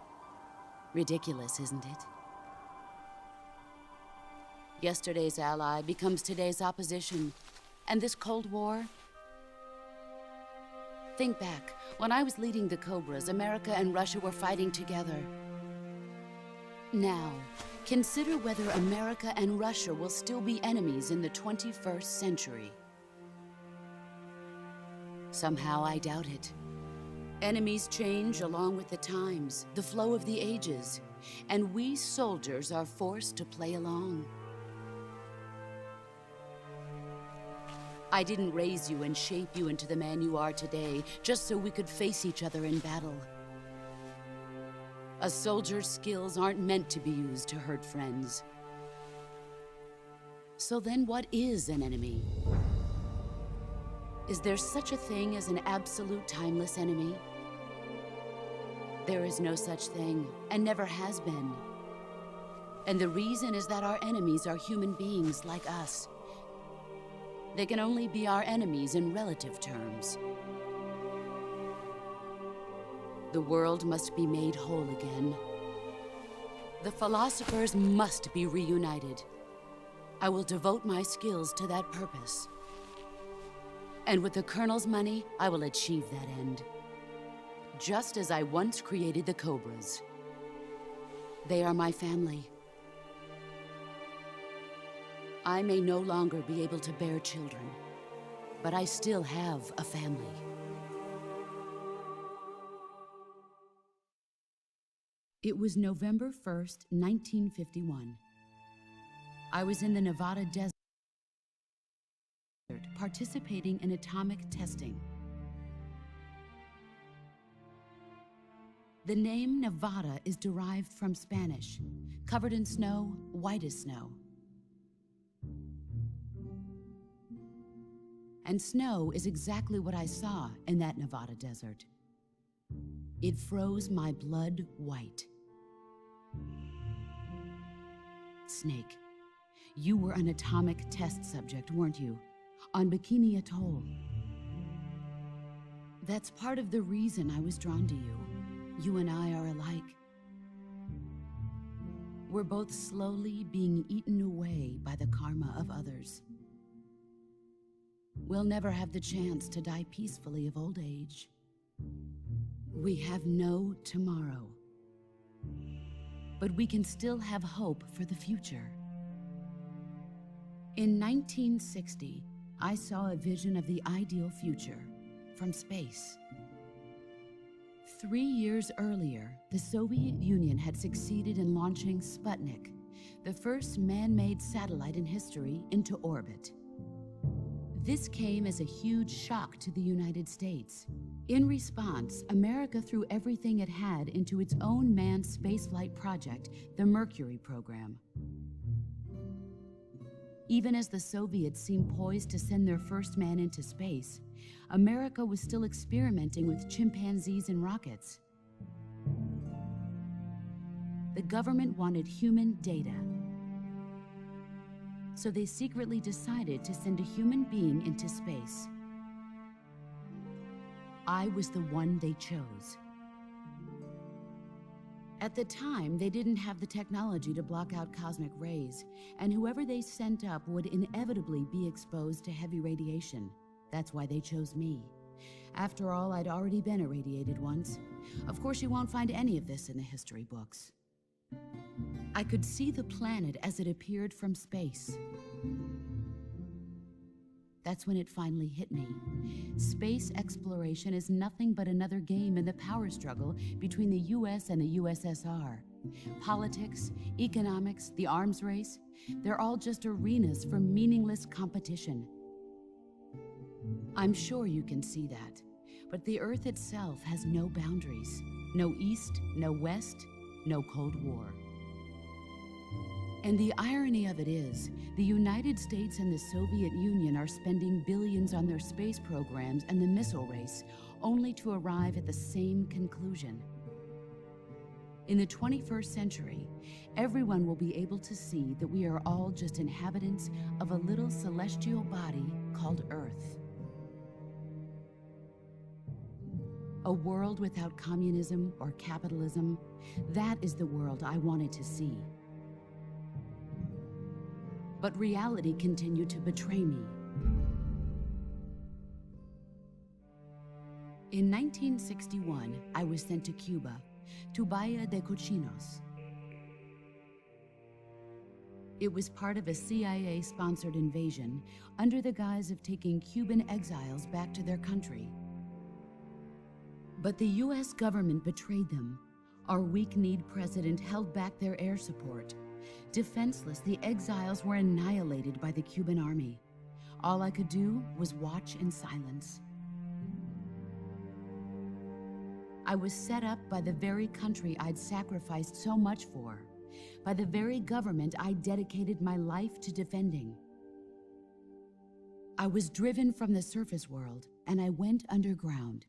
Ridiculous, isn't it? Yesterday's ally becomes today's opposition. And this Cold War? Think back. When I was leading the Cobras, America and Russia were fighting together. Now, consider whether America and Russia will still be enemies in the 21st century. Somehow I doubt it. Enemies change along with the times, the flow of the ages, and we soldiers are forced to play along. I didn't raise you and shape you into the man you are today just so we could face each other in battle. A soldier's skills aren't meant to be used to hurt friends. So then what is an enemy? Is there such a thing as an absolute timeless enemy? There is no such thing, and never has been. And the reason is that our enemies are human beings like us. They can only be our enemies in relative terms. The world must be made whole again. The philosophers must be reunited. I will devote my skills to that purpose. And with the Colonel's money, I will achieve that end. Just as I once created the Cobras. They are my family. I may no longer be able to bear children, but I still have a family. It was November 1st, 1951. I was in the Nevada desert, participating in atomic testing. The name Nevada is derived from Spanish, covered in snow, white as snow. And snow is exactly what I saw in that Nevada desert. It froze my blood white. Snake, you were an atomic test subject, weren't you? On Bikini Atoll. That's part of the reason I was drawn to you. You and I are alike. We're both slowly being eaten away by the karma of others. we'll never have the chance to die peacefully of old age. We have no tomorrow. But we can still have hope for the future. In 1960, I saw a vision of the ideal future from space. 3 years earlier, the Soviet Union had succeeded in launching Sputnik, the first man-made satellite in history, into orbit. This came as a huge shock to the United States. In response, America threw everything it had into its own manned spaceflight project, the Mercury program. Even as the Soviets seemed poised to send their first man into space, America was still experimenting with chimpanzees and rockets. The government wanted human data, so they secretly decided to send a human being into space. I was the one they chose. At the time, they didn't have the technology to block out cosmic rays, and whoever they sent up would inevitably be exposed to heavy radiation. That's why they chose me. After all, I'd already been irradiated once. Of course, you won't find any of this in the history books. I could see the planet as it appeared from space. That's when it finally hit me. Space exploration is nothing but another game in the power struggle between the US and the USSR. Politics, economics, the arms race, they're all just arenas for meaningless competition. I'm sure you can see that, but the Earth itself has no boundaries. No East, no West, no Cold War. And the irony of it is, the United States and the Soviet Union are spending billions on their space programs and the missile race, only to arrive at the same conclusion. In the 21st century, everyone will be able to see that we are all just inhabitants of a little celestial body called Earth. A world without communism or capitalism, that is the world I wanted to see. But reality continued to betray me. In 1961, I was sent to Cuba, to Bahia de Cochinos. It was part of a CIA-sponsored invasion under the guise of taking Cuban exiles back to their country. But the US government betrayed them. Our weak-kneed president held back their air support. Defenseless, the exiles were annihilated by the Cuban army. All I could do was watch in silence. I was set up by the very country I'd sacrificed so much for, by the very government I dedicated my life to defending. I was driven from the surface world, and I went underground.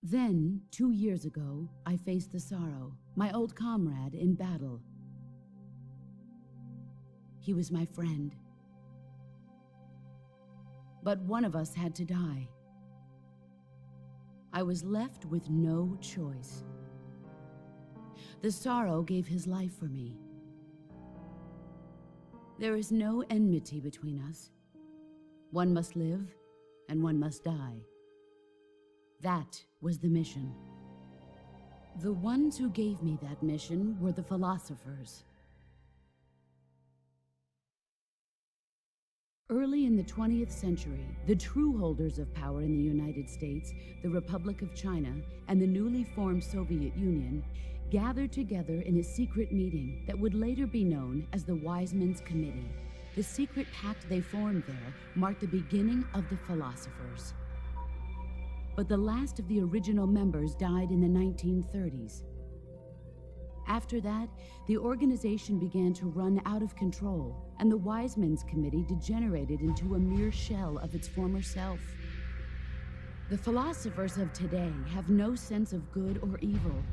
Then, 2 years ago, I faced the Sorrow, my old comrade in battle. He was my friend. But one of us had to die. I was left with no choice. The Sorrow gave his life for me. There is no enmity between us. One must live, and one must die. That was the mission. The ones who gave me that mission were the philosophers. Early in the 20th century, the true holders of power in the United States, the Republic of China, and the newly formed Soviet Union gathered together in a secret meeting that would later be known as the Wise Men's Committee. The secret pact they formed there marked the beginning of the philosophers. But the last of the original members died in the 1930s. After that, the organization began to run out of control, and the Wise Men's Committee degenerated into a mere shell of its former self. The philosophers of today have no sense of good or evil.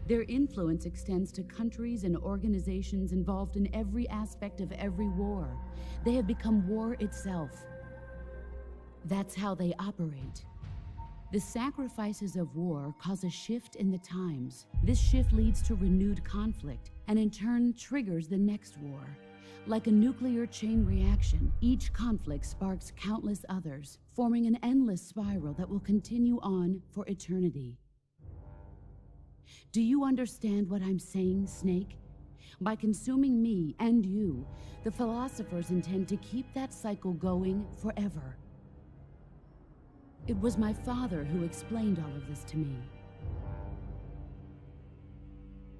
Their influence extends to countries and organizations involved in every aspect of every war. They have become war itself. That's how they operate. The sacrifices of war cause a shift in the times. This shift leads to renewed conflict, and in turn triggers the next war. Like a nuclear chain reaction, each conflict sparks countless others, forming an endless spiral that will continue on for eternity. Do you understand what I'm saying, Snake? By consuming me and you, the philosophers intend to keep that cycle going forever. It was my father who explained all of this to me.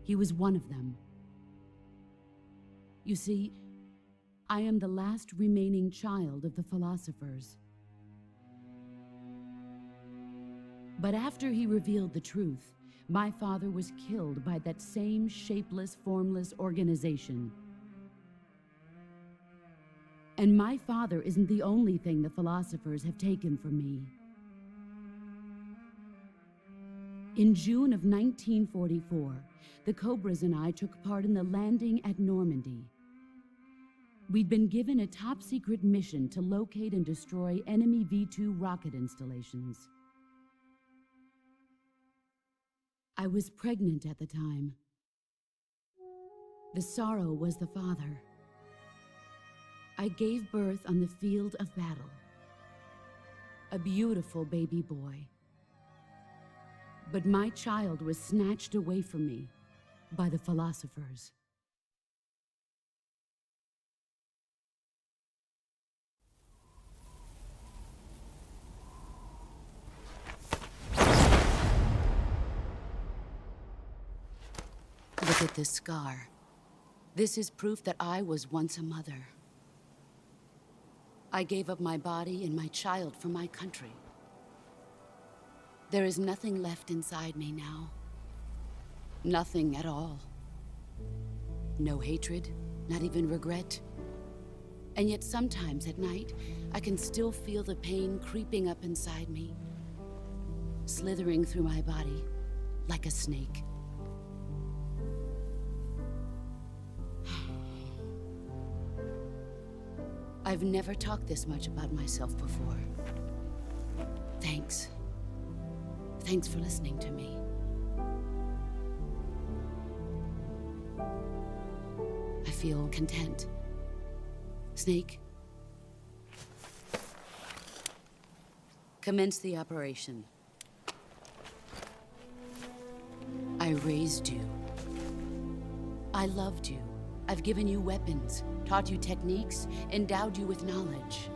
He was one of them. You see, I am the last remaining child of the philosophers. But after he revealed the truth, my father was killed by that same shapeless, formless organization. And my father isn't the only thing the philosophers have taken from me. In June of 1944, the Cobras and I took part in the landing at Normandy. We'd been given a top-secret mission to locate and destroy enemy V-2 rocket installations. I was pregnant at the time. The sorrow was the father. I gave birth on the field of battle. A beautiful baby boy. But my child was snatched away from me by the philosophers. Look at this scar. This is proof that I was once a mother. I gave up my body and my child for my country. There is nothing left inside me now. Nothing at all. No hatred, not even regret. And yet sometimes at night, I can still feel the pain creeping up inside me, slithering through my body like a snake. I've never talked this much about myself before. Thanks. Thanks for listening to me. I feel content. Snake, commence the operation. I raised you. I loved you. I've given you weapons, taught you techniques, endowed you with knowledge.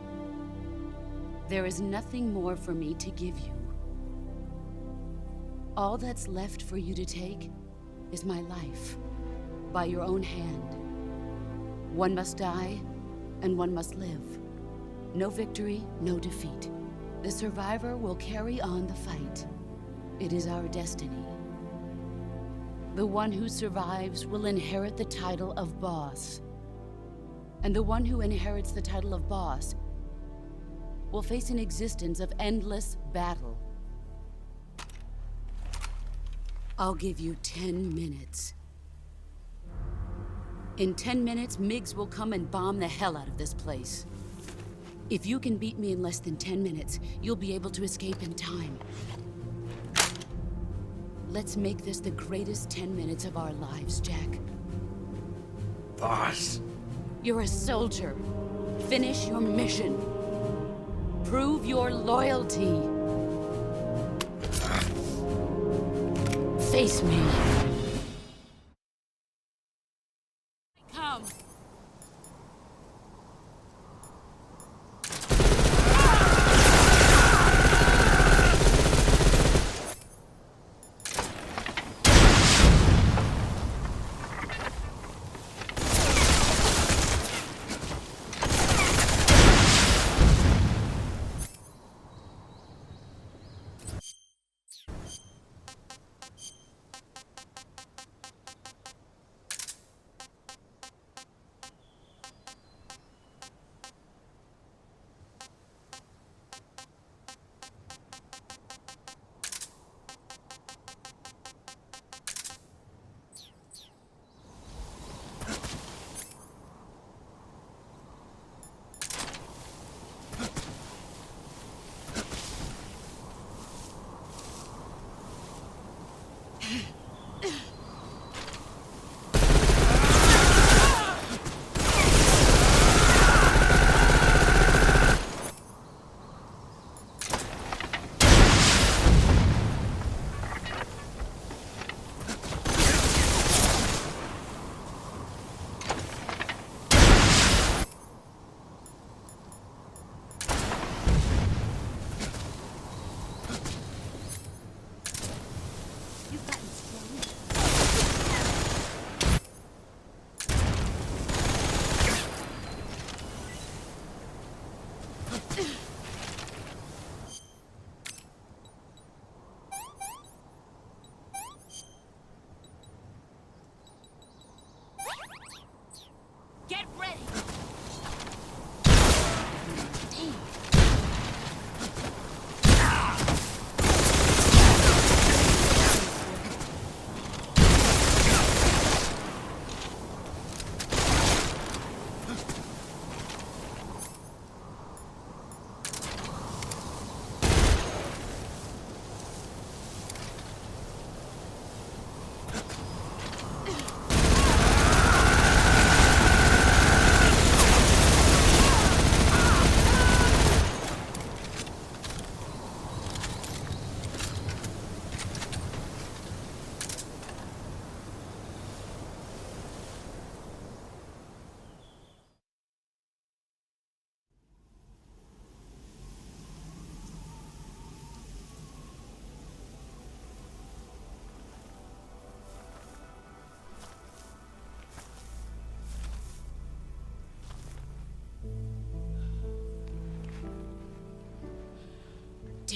There is nothing more for me to give you. All that's left for you to take is my life, by your own hand. One must die, and one must live. No victory, no defeat. The survivor will carry on the fight. It is our destiny. The one who survives will inherit the title of boss. And the one who inherits the title of boss will face an existence of endless battle. I'll give you 10 minutes. In 10 minutes, MiGs will come and bomb the hell out of this place. If you can beat me in less than 10 minutes, you'll be able to escape in time. Let's make this the greatest 10 minutes of our lives, Jack. Boss. You're a soldier. Finish your mission. Prove your loyalty. Face me. Come.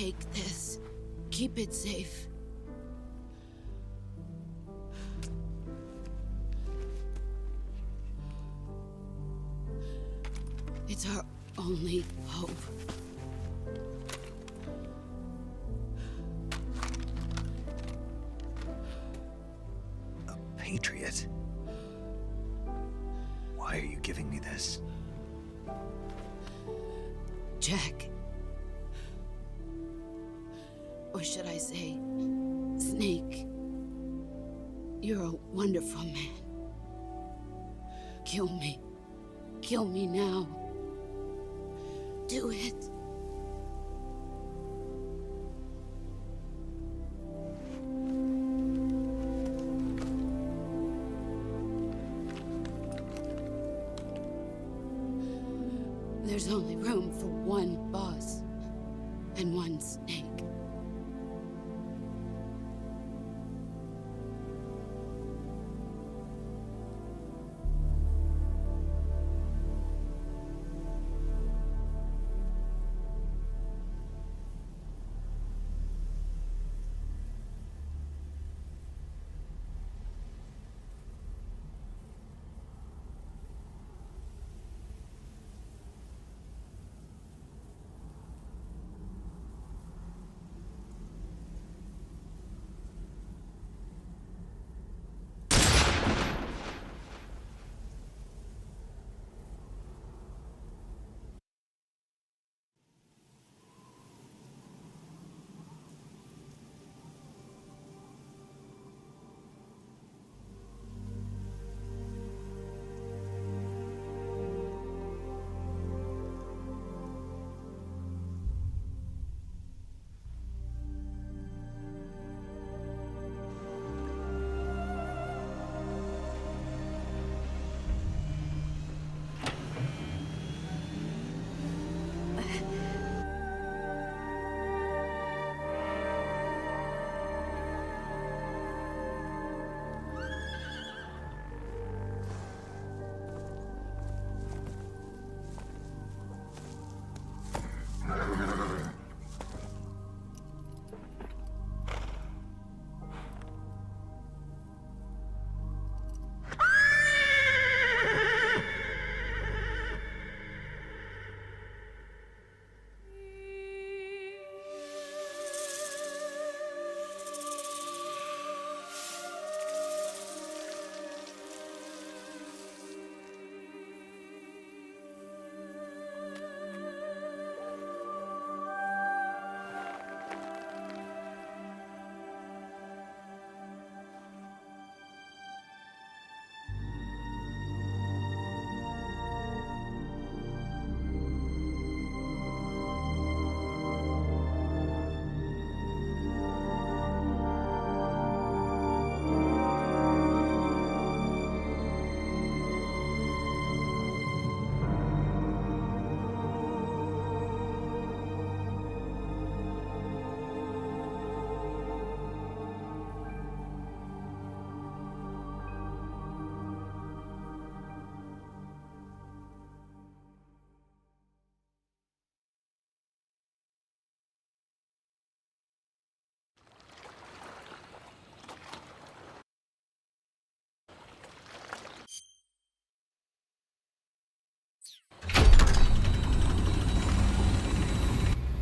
Take this. Keep it safe. It's our only hope. A patriot? Why are you giving me this? Jack. Or should I say, Snake. You're a wonderful man. Kill me. Kill me now. Do it. There's only room for one boss and one snake.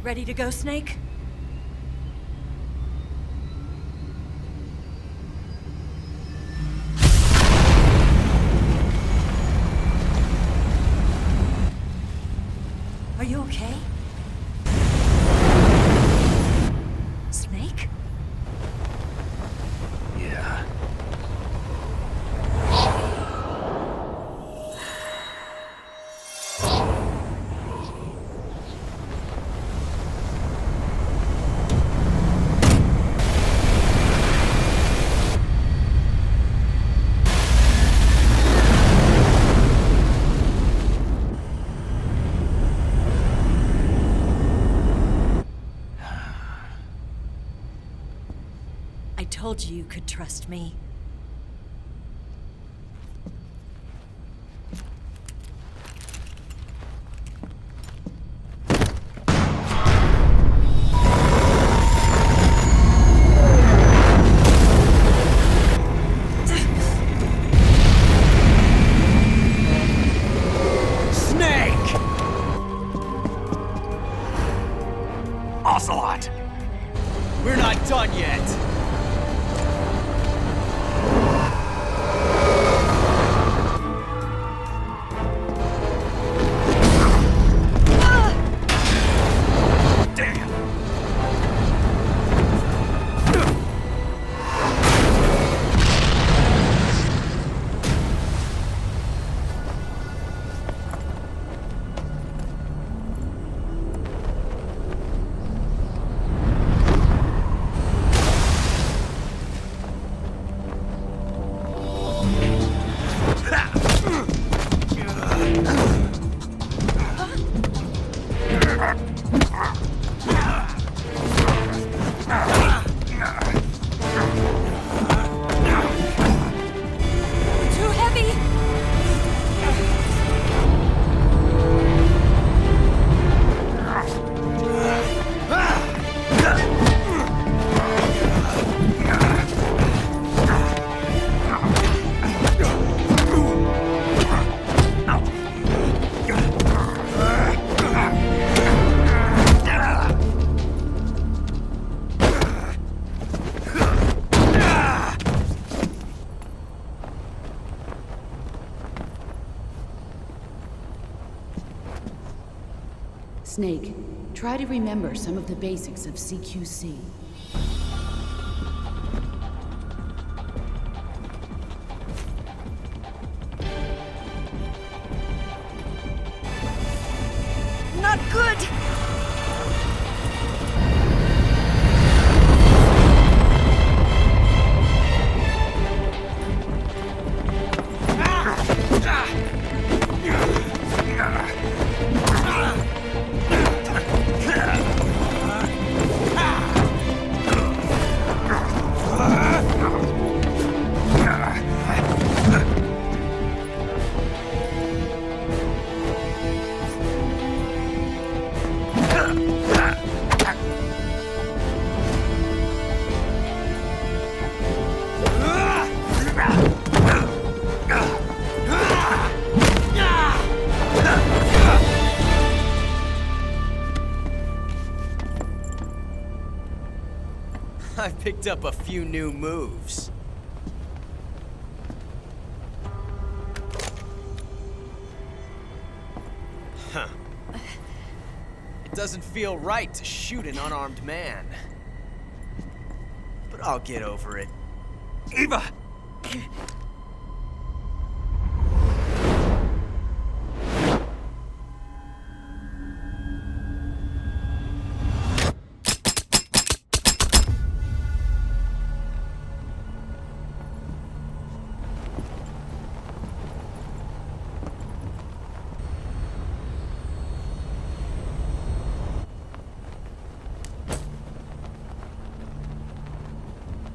Ready to go, Snake? Are you okay? Snake? Yeah. I told you you could trust me. Snake, try to remember some of the basics of CQC. Not good! I picked up a few new moves. Huh. It doesn't feel right to shoot an unarmed man. But I'll get over it. Eva!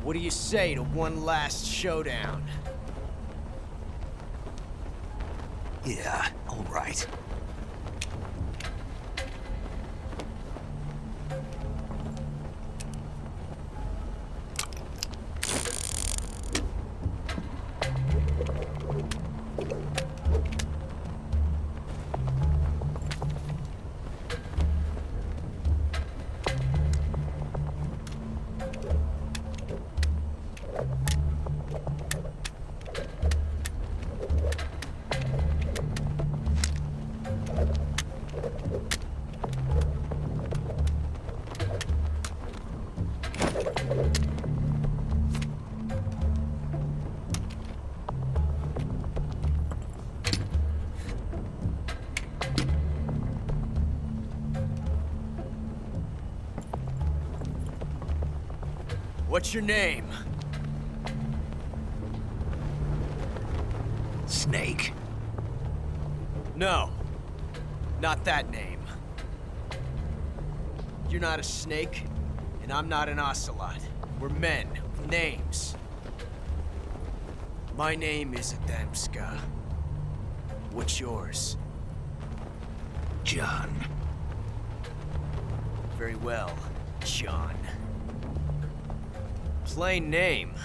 What do you say to one last showdown? Yeah, all right. What's your name? Snake. No, not that name. You're not a snake, and I'm not an ocelot. We're men with names. My name is Adamska. What's yours? John. Very well, John. Plain name,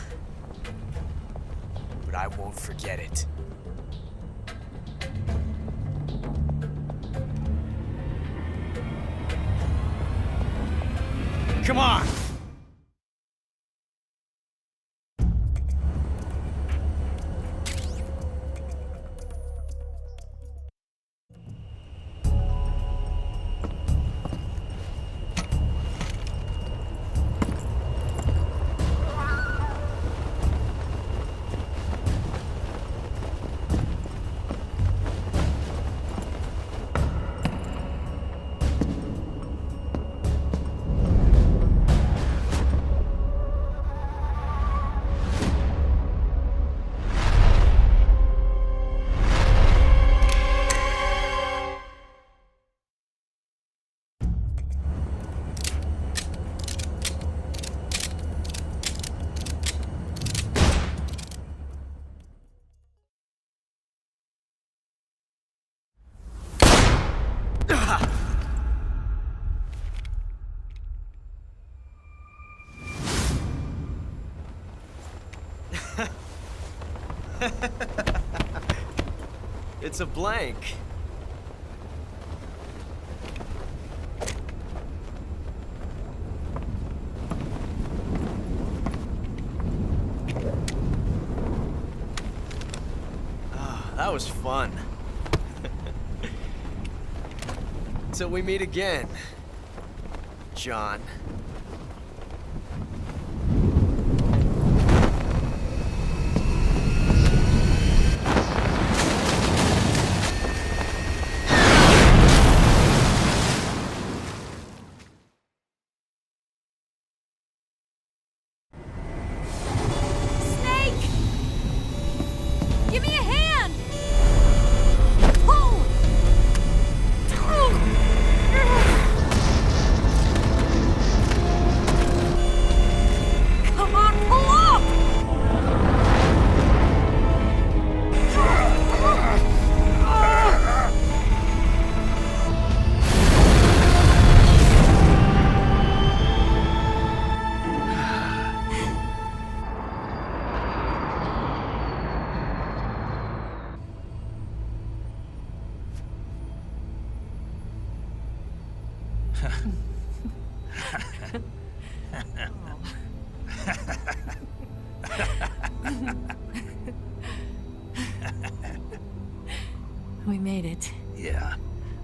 but I won't forget it. Come on! It's a blank. That was fun. Till we meet again, John. Give me a hand! Pull! Come on, pull up! We made it. Yeah,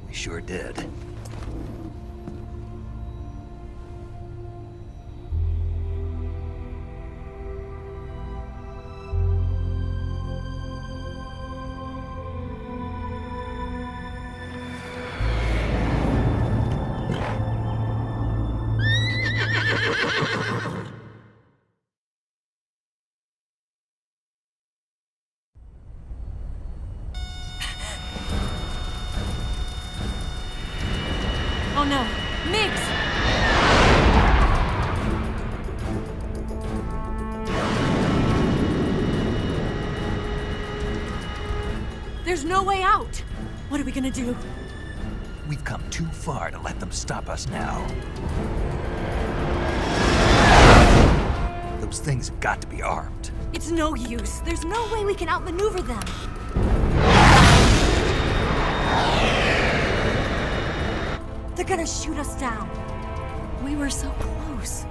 we sure did. Oh no, Mix! There's no way out! What are we gonna do? We've come too far to let them stop us now. Those things have got to be armed. It's no use. There's no way we can outmaneuver them. They're gonna shoot us down. We were so close.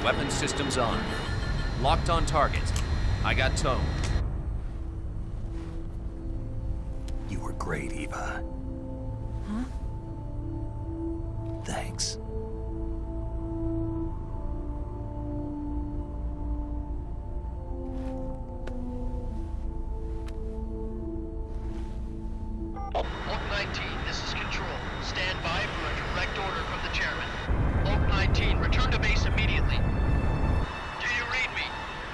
Weapon systems on. Locked on target. I got tone. You were great, Eva. Huh? Thanks. Oak 19, this is Control. Stand by for a direct order from the chairman. Oak 19, return to base immediately. Do you read me?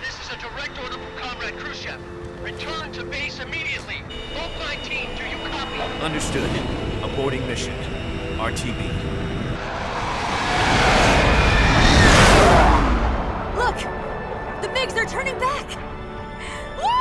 This is a direct order from Comrade Khrushchev. Return to base immediately. Oak 19, do you copy? Understood. Aborting mission. RTB. Look! The MiGs are turning back! Woo!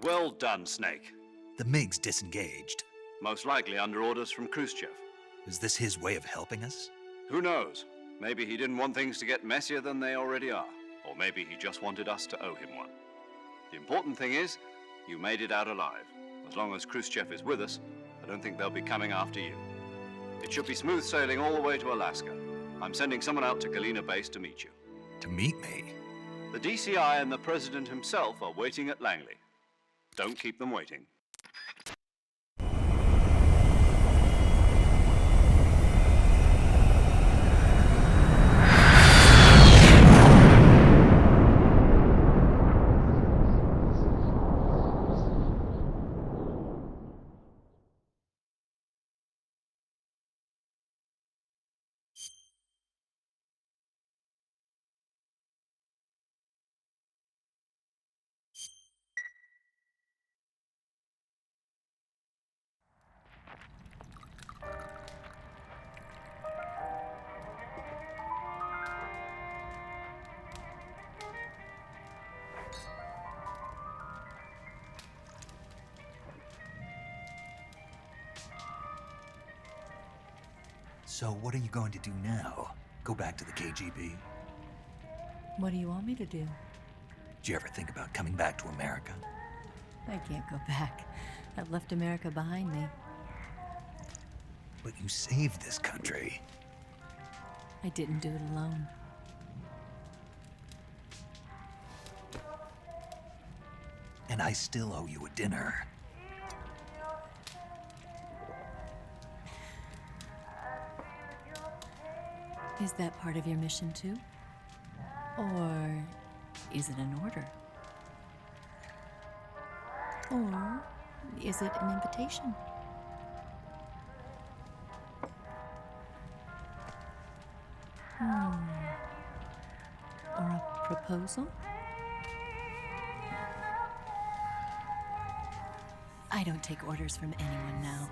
Well done, Snake. The MiGs disengaged. Most likely under orders from Khrushchev. Is this his way of helping us? Who knows? Maybe he didn't want things to get messier than they already are. Or maybe he just wanted us to owe him one. The important thing is, you made it out alive. As long as Khrushchev is with us, I don't think they'll be coming after you. It should be smooth sailing all the way to Alaska. I'm sending someone out to Galena Base to meet you. To meet me? The DCI and the President himself are waiting at Langley. Don't keep them waiting. So what are you going to do now? Go back to the KGB? What do you want me to do? Did you ever think about coming back to America? I can't go back. I've left America behind me. But you saved this country. I didn't do it alone. And I still owe you a dinner. Is that part of your mission too? Or is it an order? Or is it an invitation? Or a proposal? I don't take orders from anyone now.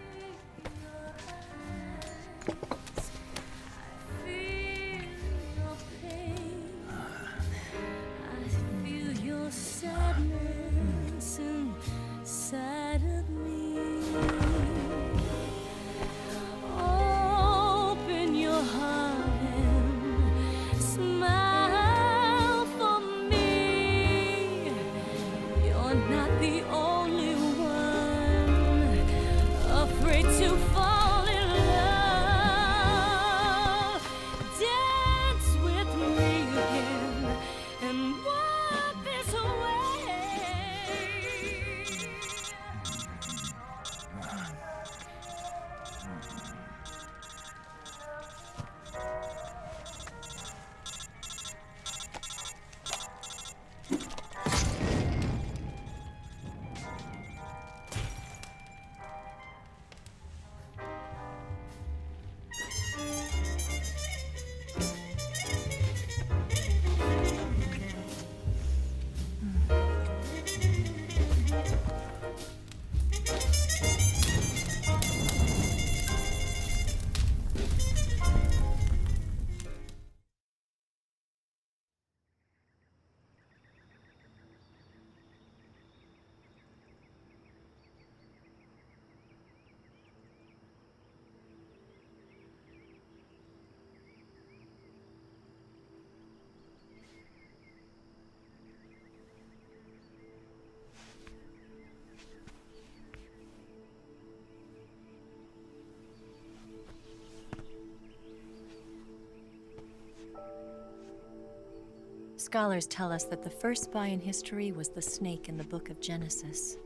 Scholars tell us that the first spy in history was the snake in the book of Genesis.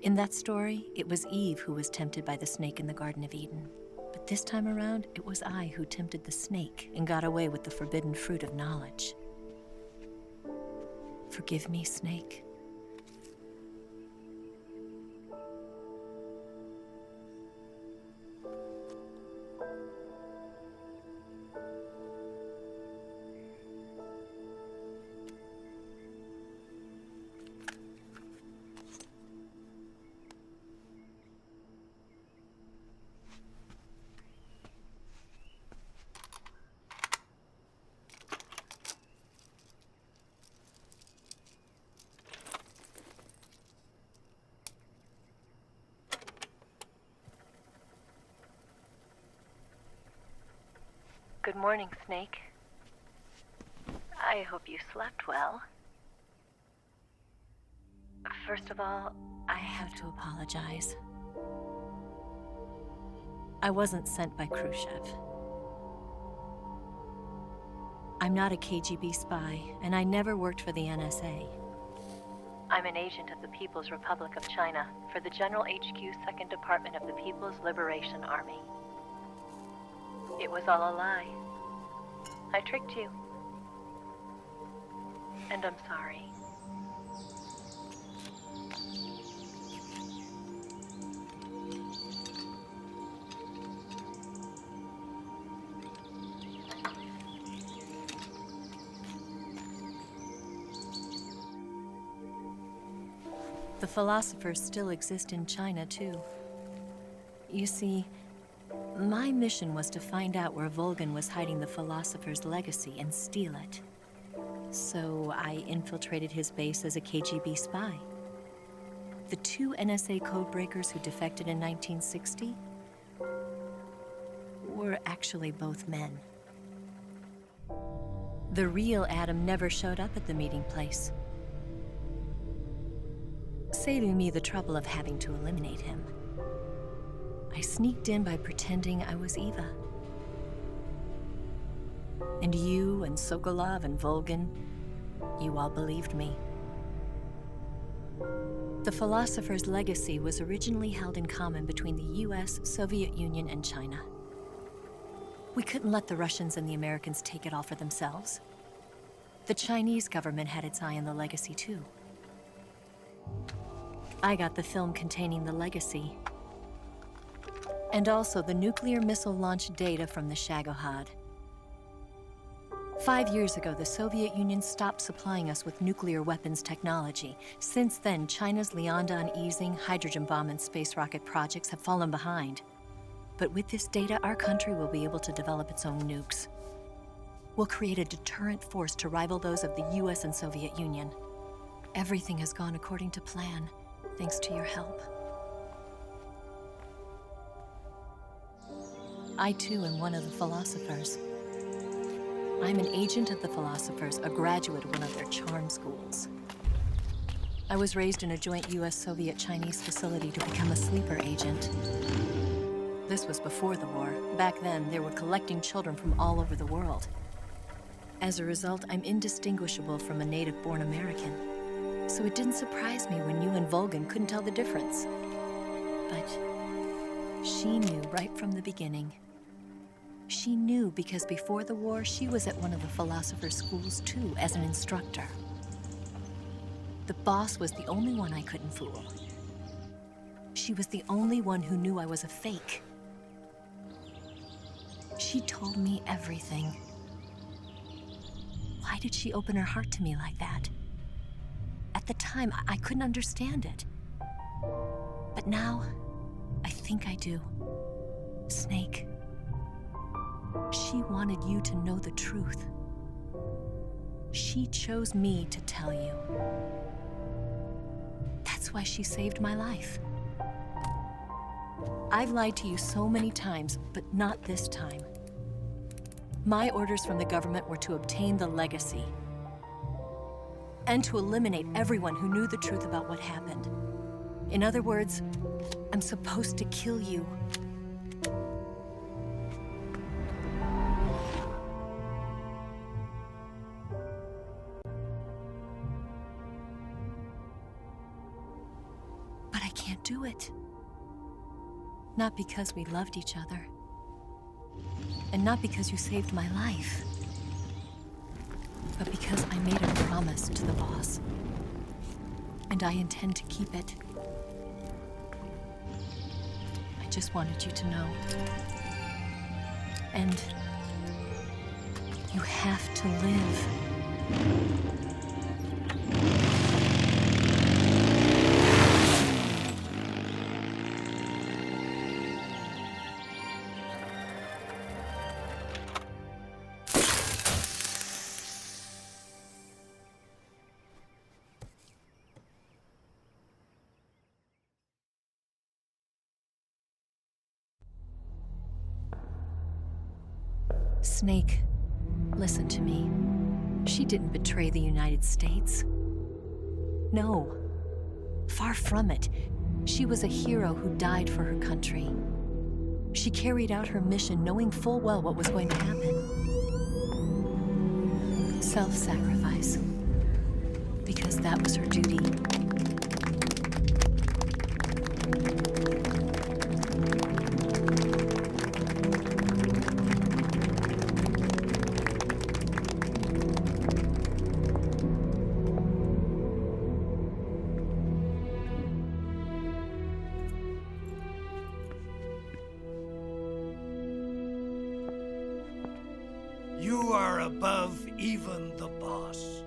In that story, it was Eve who was tempted by the snake in the Garden of Eden. But this time around, it was I who tempted the snake and got away with the forbidden fruit of knowledge. Forgive me, snake. Good morning, Snake. I hope you slept well. First of all, I have to apologize. I wasn't sent by Khrushchev. I'm not a KGB spy, and I never worked for the NSA. I'm an agent of the People's Republic of China for the General HQ 2nd Department of the People's Liberation Army. It was all a lie. I tricked you. And I'm sorry. The philosophers still exist in China, too. You see, my mission was to find out where Volgin was hiding the philosopher's legacy and steal it. So I infiltrated his base as a KGB spy. The 2 NSA codebreakers who defected in 1960 were actually both men. The real Adam never showed up at the meeting place. saving me the trouble of having to eliminate him. I sneaked in by pretending I was Eva. And you and Sokolov and Volgin, you all believed me. The philosopher's legacy was originally held in common between the US, Soviet Union, and China. We couldn't let the Russians and the Americans take it all for themselves. The Chinese government had its eye on the legacy too. I got the film containing the legacy, and also the nuclear missile launch data from the Shagohod. 5 years ago, the Soviet Union stopped supplying us with nuclear weapons technology. Since then, China's Liaodong easing, hydrogen bomb, and space rocket projects have fallen behind. But with this data, our country will be able to develop its own nukes. We'll create a deterrent force to rival those of the US and Soviet Union. Everything has gone according to plan, thanks to your help. I too am one of the philosophers. I'm an agent of the philosophers, a graduate of one of their charm schools. I was raised in a joint US-Soviet-Chinese facility to become a sleeper agent. This was before the war. Back then, they were collecting children from all over the world. As a result, I'm indistinguishable from a native-born American. So it didn't surprise me when you and Volgin couldn't tell the difference. But she knew right from the beginning. She knew because before the war, she was at one of the philosopher's schools too, as an instructor. The boss was the only one I couldn't fool. She was the only one who knew I was a fake. She told me everything. Why did she open her heart to me like that? At the time, I couldn't understand it. But now, I think I do. Snake. She wanted you to know the truth. She chose me to tell you. That's why she saved my life. I've lied to you so many times, but not this time. My orders from the government were to obtain the legacy and to eliminate everyone who knew the truth about what happened. In other words, I'm supposed to kill you. But I can't do it. Not because we loved each other. And not because you saved my life. But because I made a promise to the boss. And I intend to keep it. I just wanted you to know. And you have to live. Snake, listen to me. She didn't betray the United States. No, far from it. She was a hero who died for her country. She carried out her mission knowing full well what was going to happen. Self-sacrifice. Because that was her duty. You are above even the boss.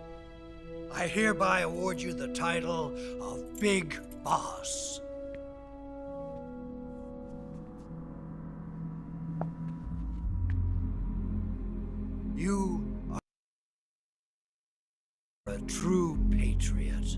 I hereby award you the title of Big Boss. You are a true patriot.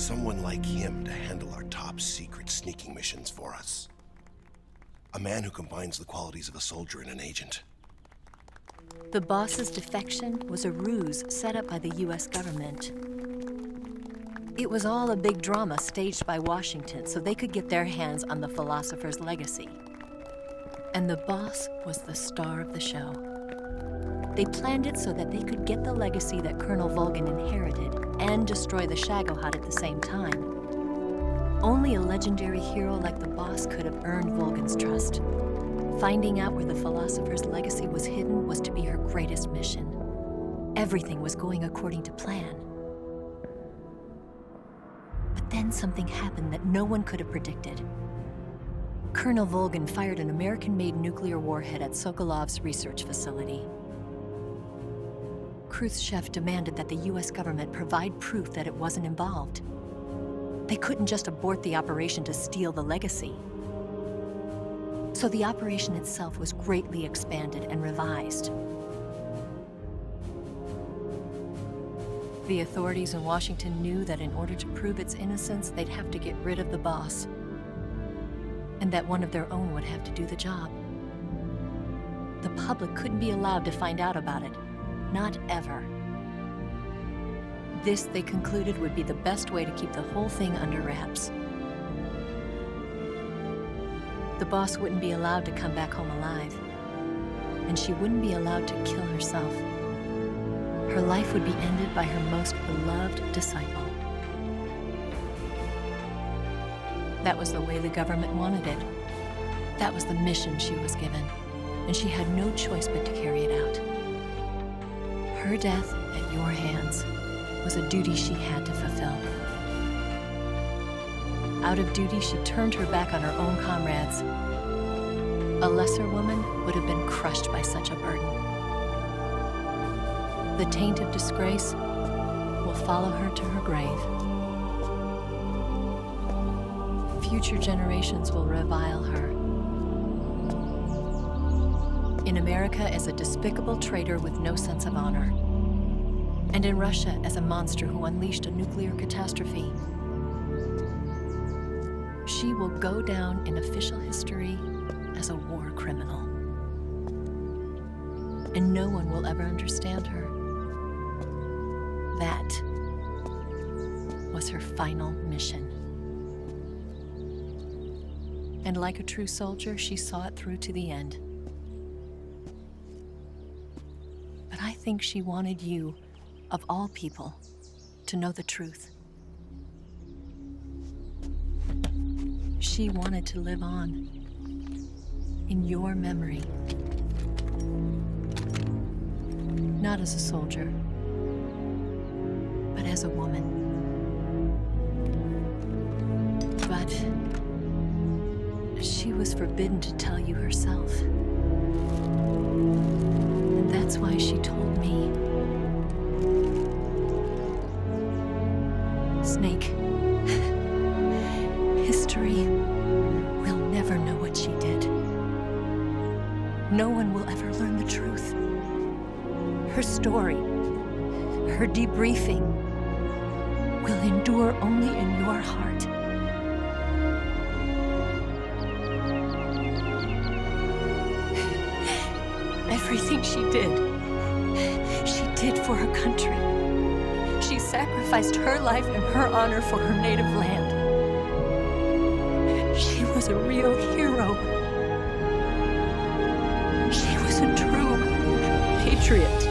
Someone like him to handle our top secret sneaking missions for us. A man who combines the qualities of a soldier and an agent. The boss's defection was a ruse set up by the US government. It was all a big drama staged by Washington so they could get their hands on the philosopher's legacy. And the boss was the star of the show. They planned it so that they could get the legacy that Colonel Volgin inherited and destroy the Shagohod at the same time. Only a legendary hero like the boss could have earned Volgin's trust. Finding out where the philosopher's legacy was hidden was to be her greatest mission. Everything was going according to plan. But then something happened that no one could have predicted. Colonel Volgin fired an American-made nuclear warhead at Sokolov's research facility. Khrushchev demanded that the US government provide proof that it wasn't involved. They couldn't just abort the operation to steal the legacy. So the operation itself was greatly expanded and revised. The authorities in Washington knew that in order to prove its innocence, they'd have to get rid of the boss, and that one of their own would have to do the job. The public couldn't be allowed to find out about it. Not ever. This, they concluded, would be the best way to keep the whole thing under wraps. The boss wouldn't be allowed to come back home alive, and she wouldn't be allowed to kill herself. Her life would be ended by her most beloved disciple. That was the way the government wanted it. That was the mission she was given, and she had no choice but to carry it out. Her death at your hands was a duty she had to fulfill. Out of duty, she turned her back on her own comrades. A lesser woman would have been crushed by such a burden. The taint of disgrace will follow her to her grave. Future generations will revile her. In America as a despicable traitor with no sense of honor. And in Russia as a monster who unleashed a nuclear catastrophe. She will go down in official history as a war criminal. And no one will ever understand her. That was her final mission. And like a true soldier, she saw it through to the end. But I think she wanted you, of all people, to know the truth. She wanted to live on in your memory. Not as a soldier, but as a woman. But she was forbidden to tell you herself. And that's why she told me. Snake, history will never know what she did. No one will ever learn the truth. Her story, her debriefing, will endure only in your heart. Everything she did for her country. She sacrificed her life and her honor for her native land. She was a real hero. She was a true patriot.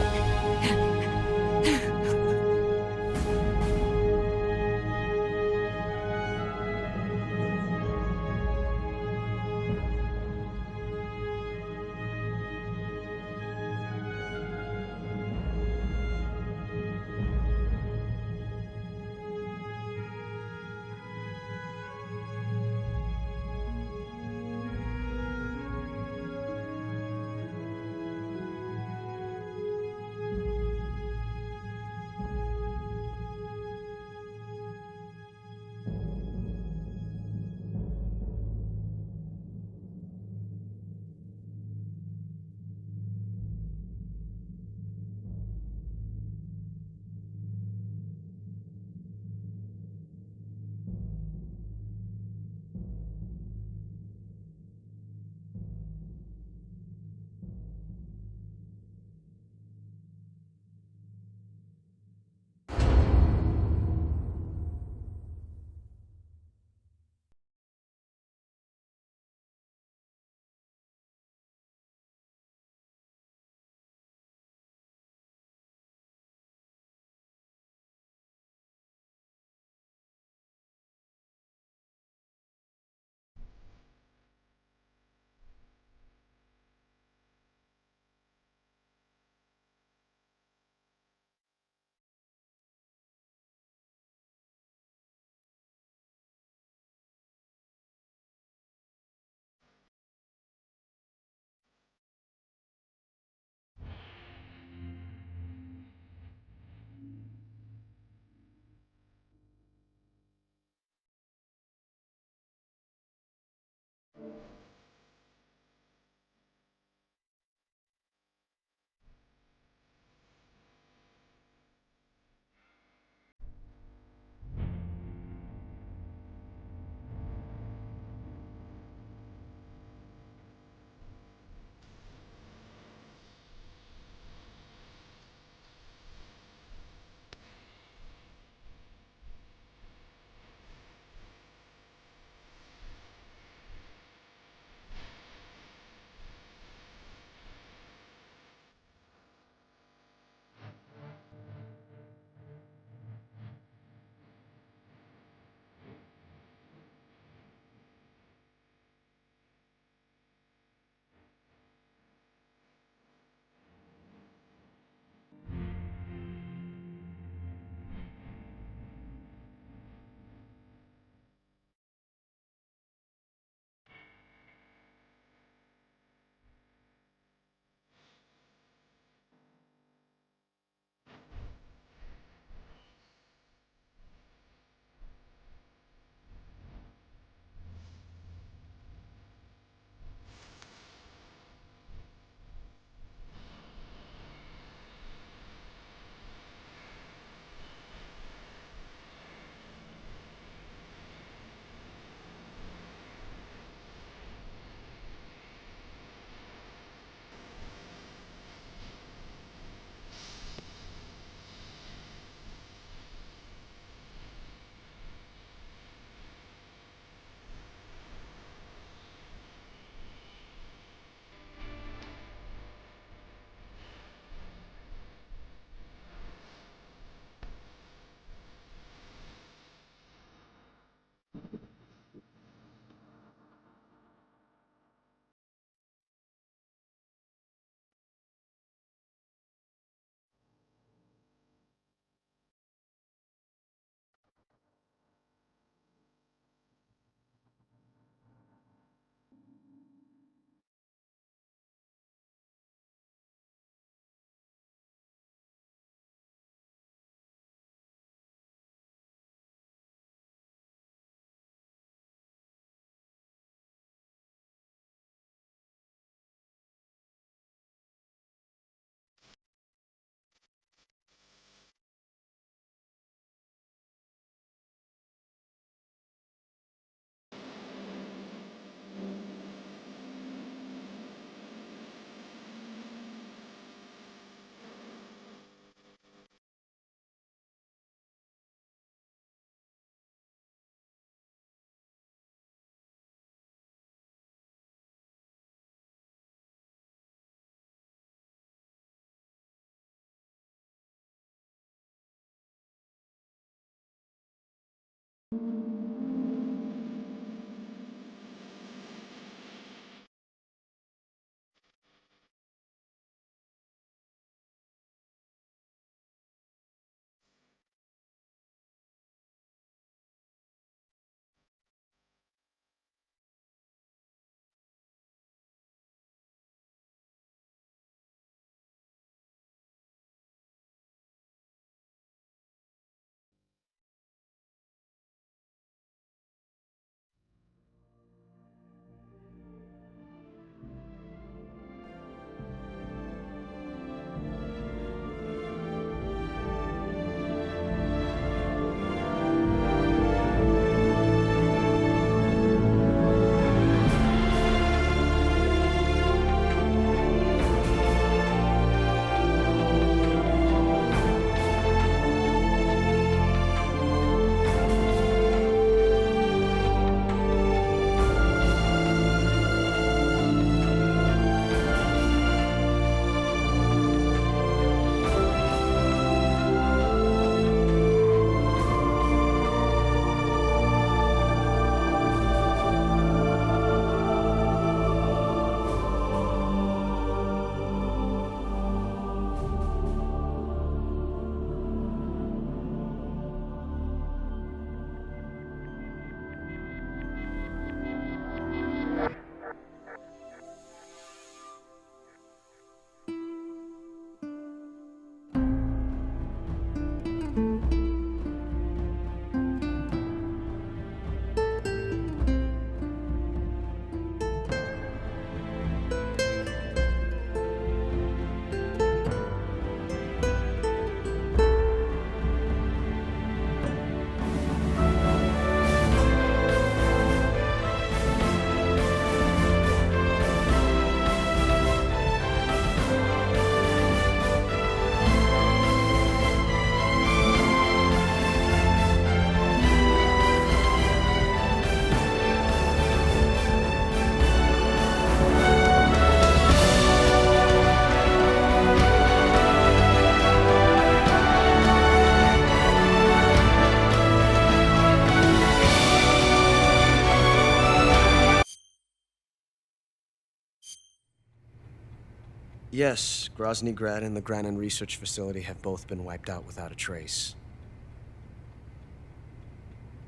Yes, Grozny Grad and the Granin Research Facility have both been wiped out without a trace.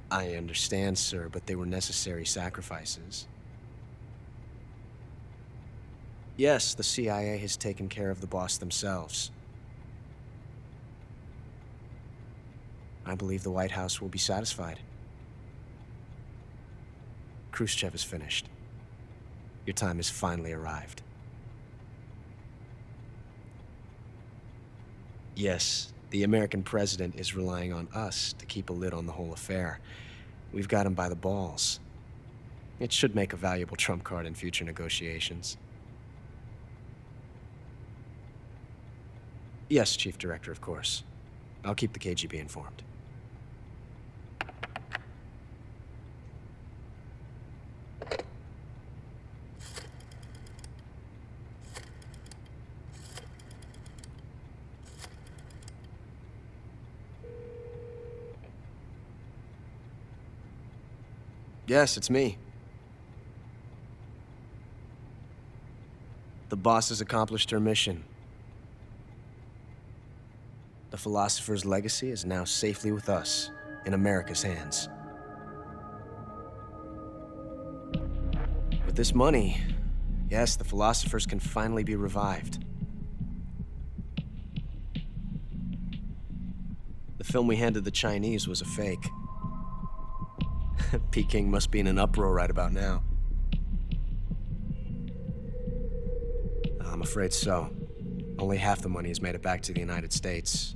I understand, sir, but they were necessary sacrifices. Yes, the CIA has taken care of the boss themselves. I believe the White House will be satisfied. Khrushchev is finished. Your time has finally arrived. Yes, the American president is relying on us to keep a lid on the whole affair. We've got him by the balls. It should make a valuable trump card in future negotiations. Yes, Chief Director, of course. I'll keep the KGB informed. Yes, it's me. The boss has accomplished her mission. The philosopher's legacy is now safely with us, in America's hands. With this money, yes, the philosophers can finally be revived. The film we handed the Chinese was a fake. Peking must be in an uproar right about now. I'm afraid so. Only half the money has made it back to the United States.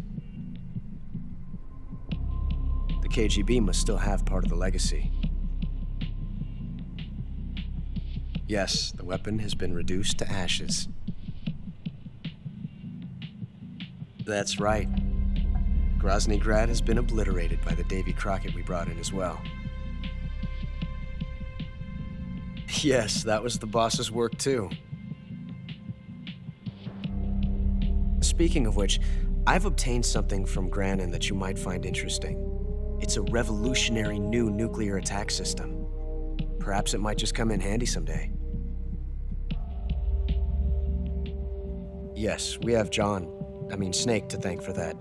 The KGB must still have part of the legacy. Yes, the weapon has been reduced to ashes. That's right. Grozny Grad has been obliterated by the Davy Crockett we brought in as well. Yes, that was the boss's work too. Speaking of which, I've obtained something from Granin that you might find interesting. It's a revolutionary new nuclear attack system. Perhaps it might just come in handy someday. Yes, we have Snake to thank for that.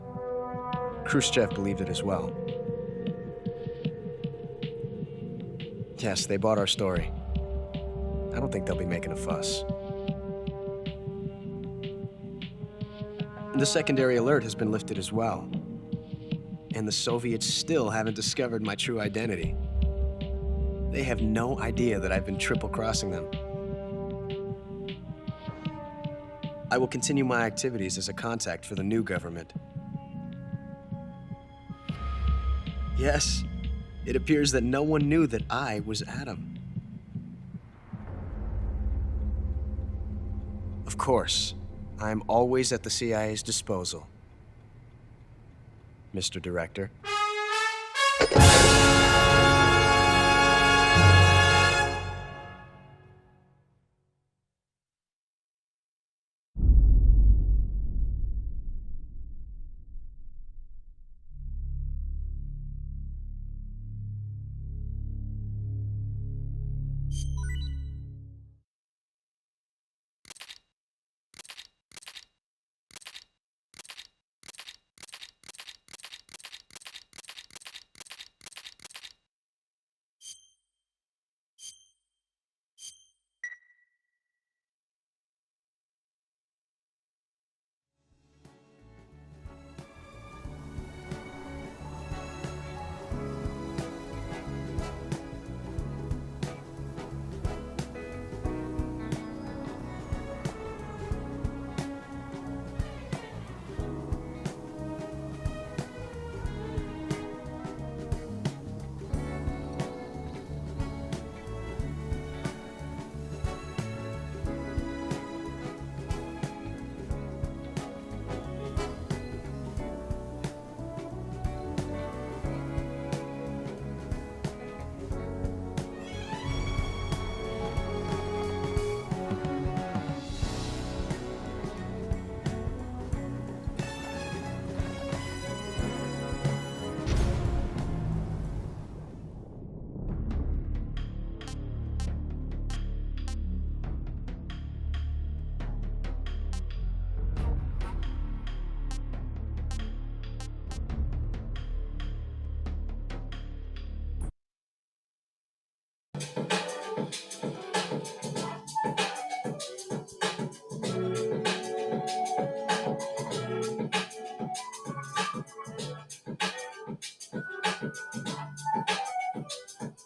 Khrushchev believed it as well. Yes, they bought our story. I don't think they'll be making a fuss. The secondary alert has been lifted as well. And the Soviets still haven't discovered my true identity. They have no idea that I've been triple-crossing them. I will continue my activities as a contact for the new government. Yes, it appears that no one knew that I was Adam. Of course, I'm always at the CIA's disposal, Mr. Director.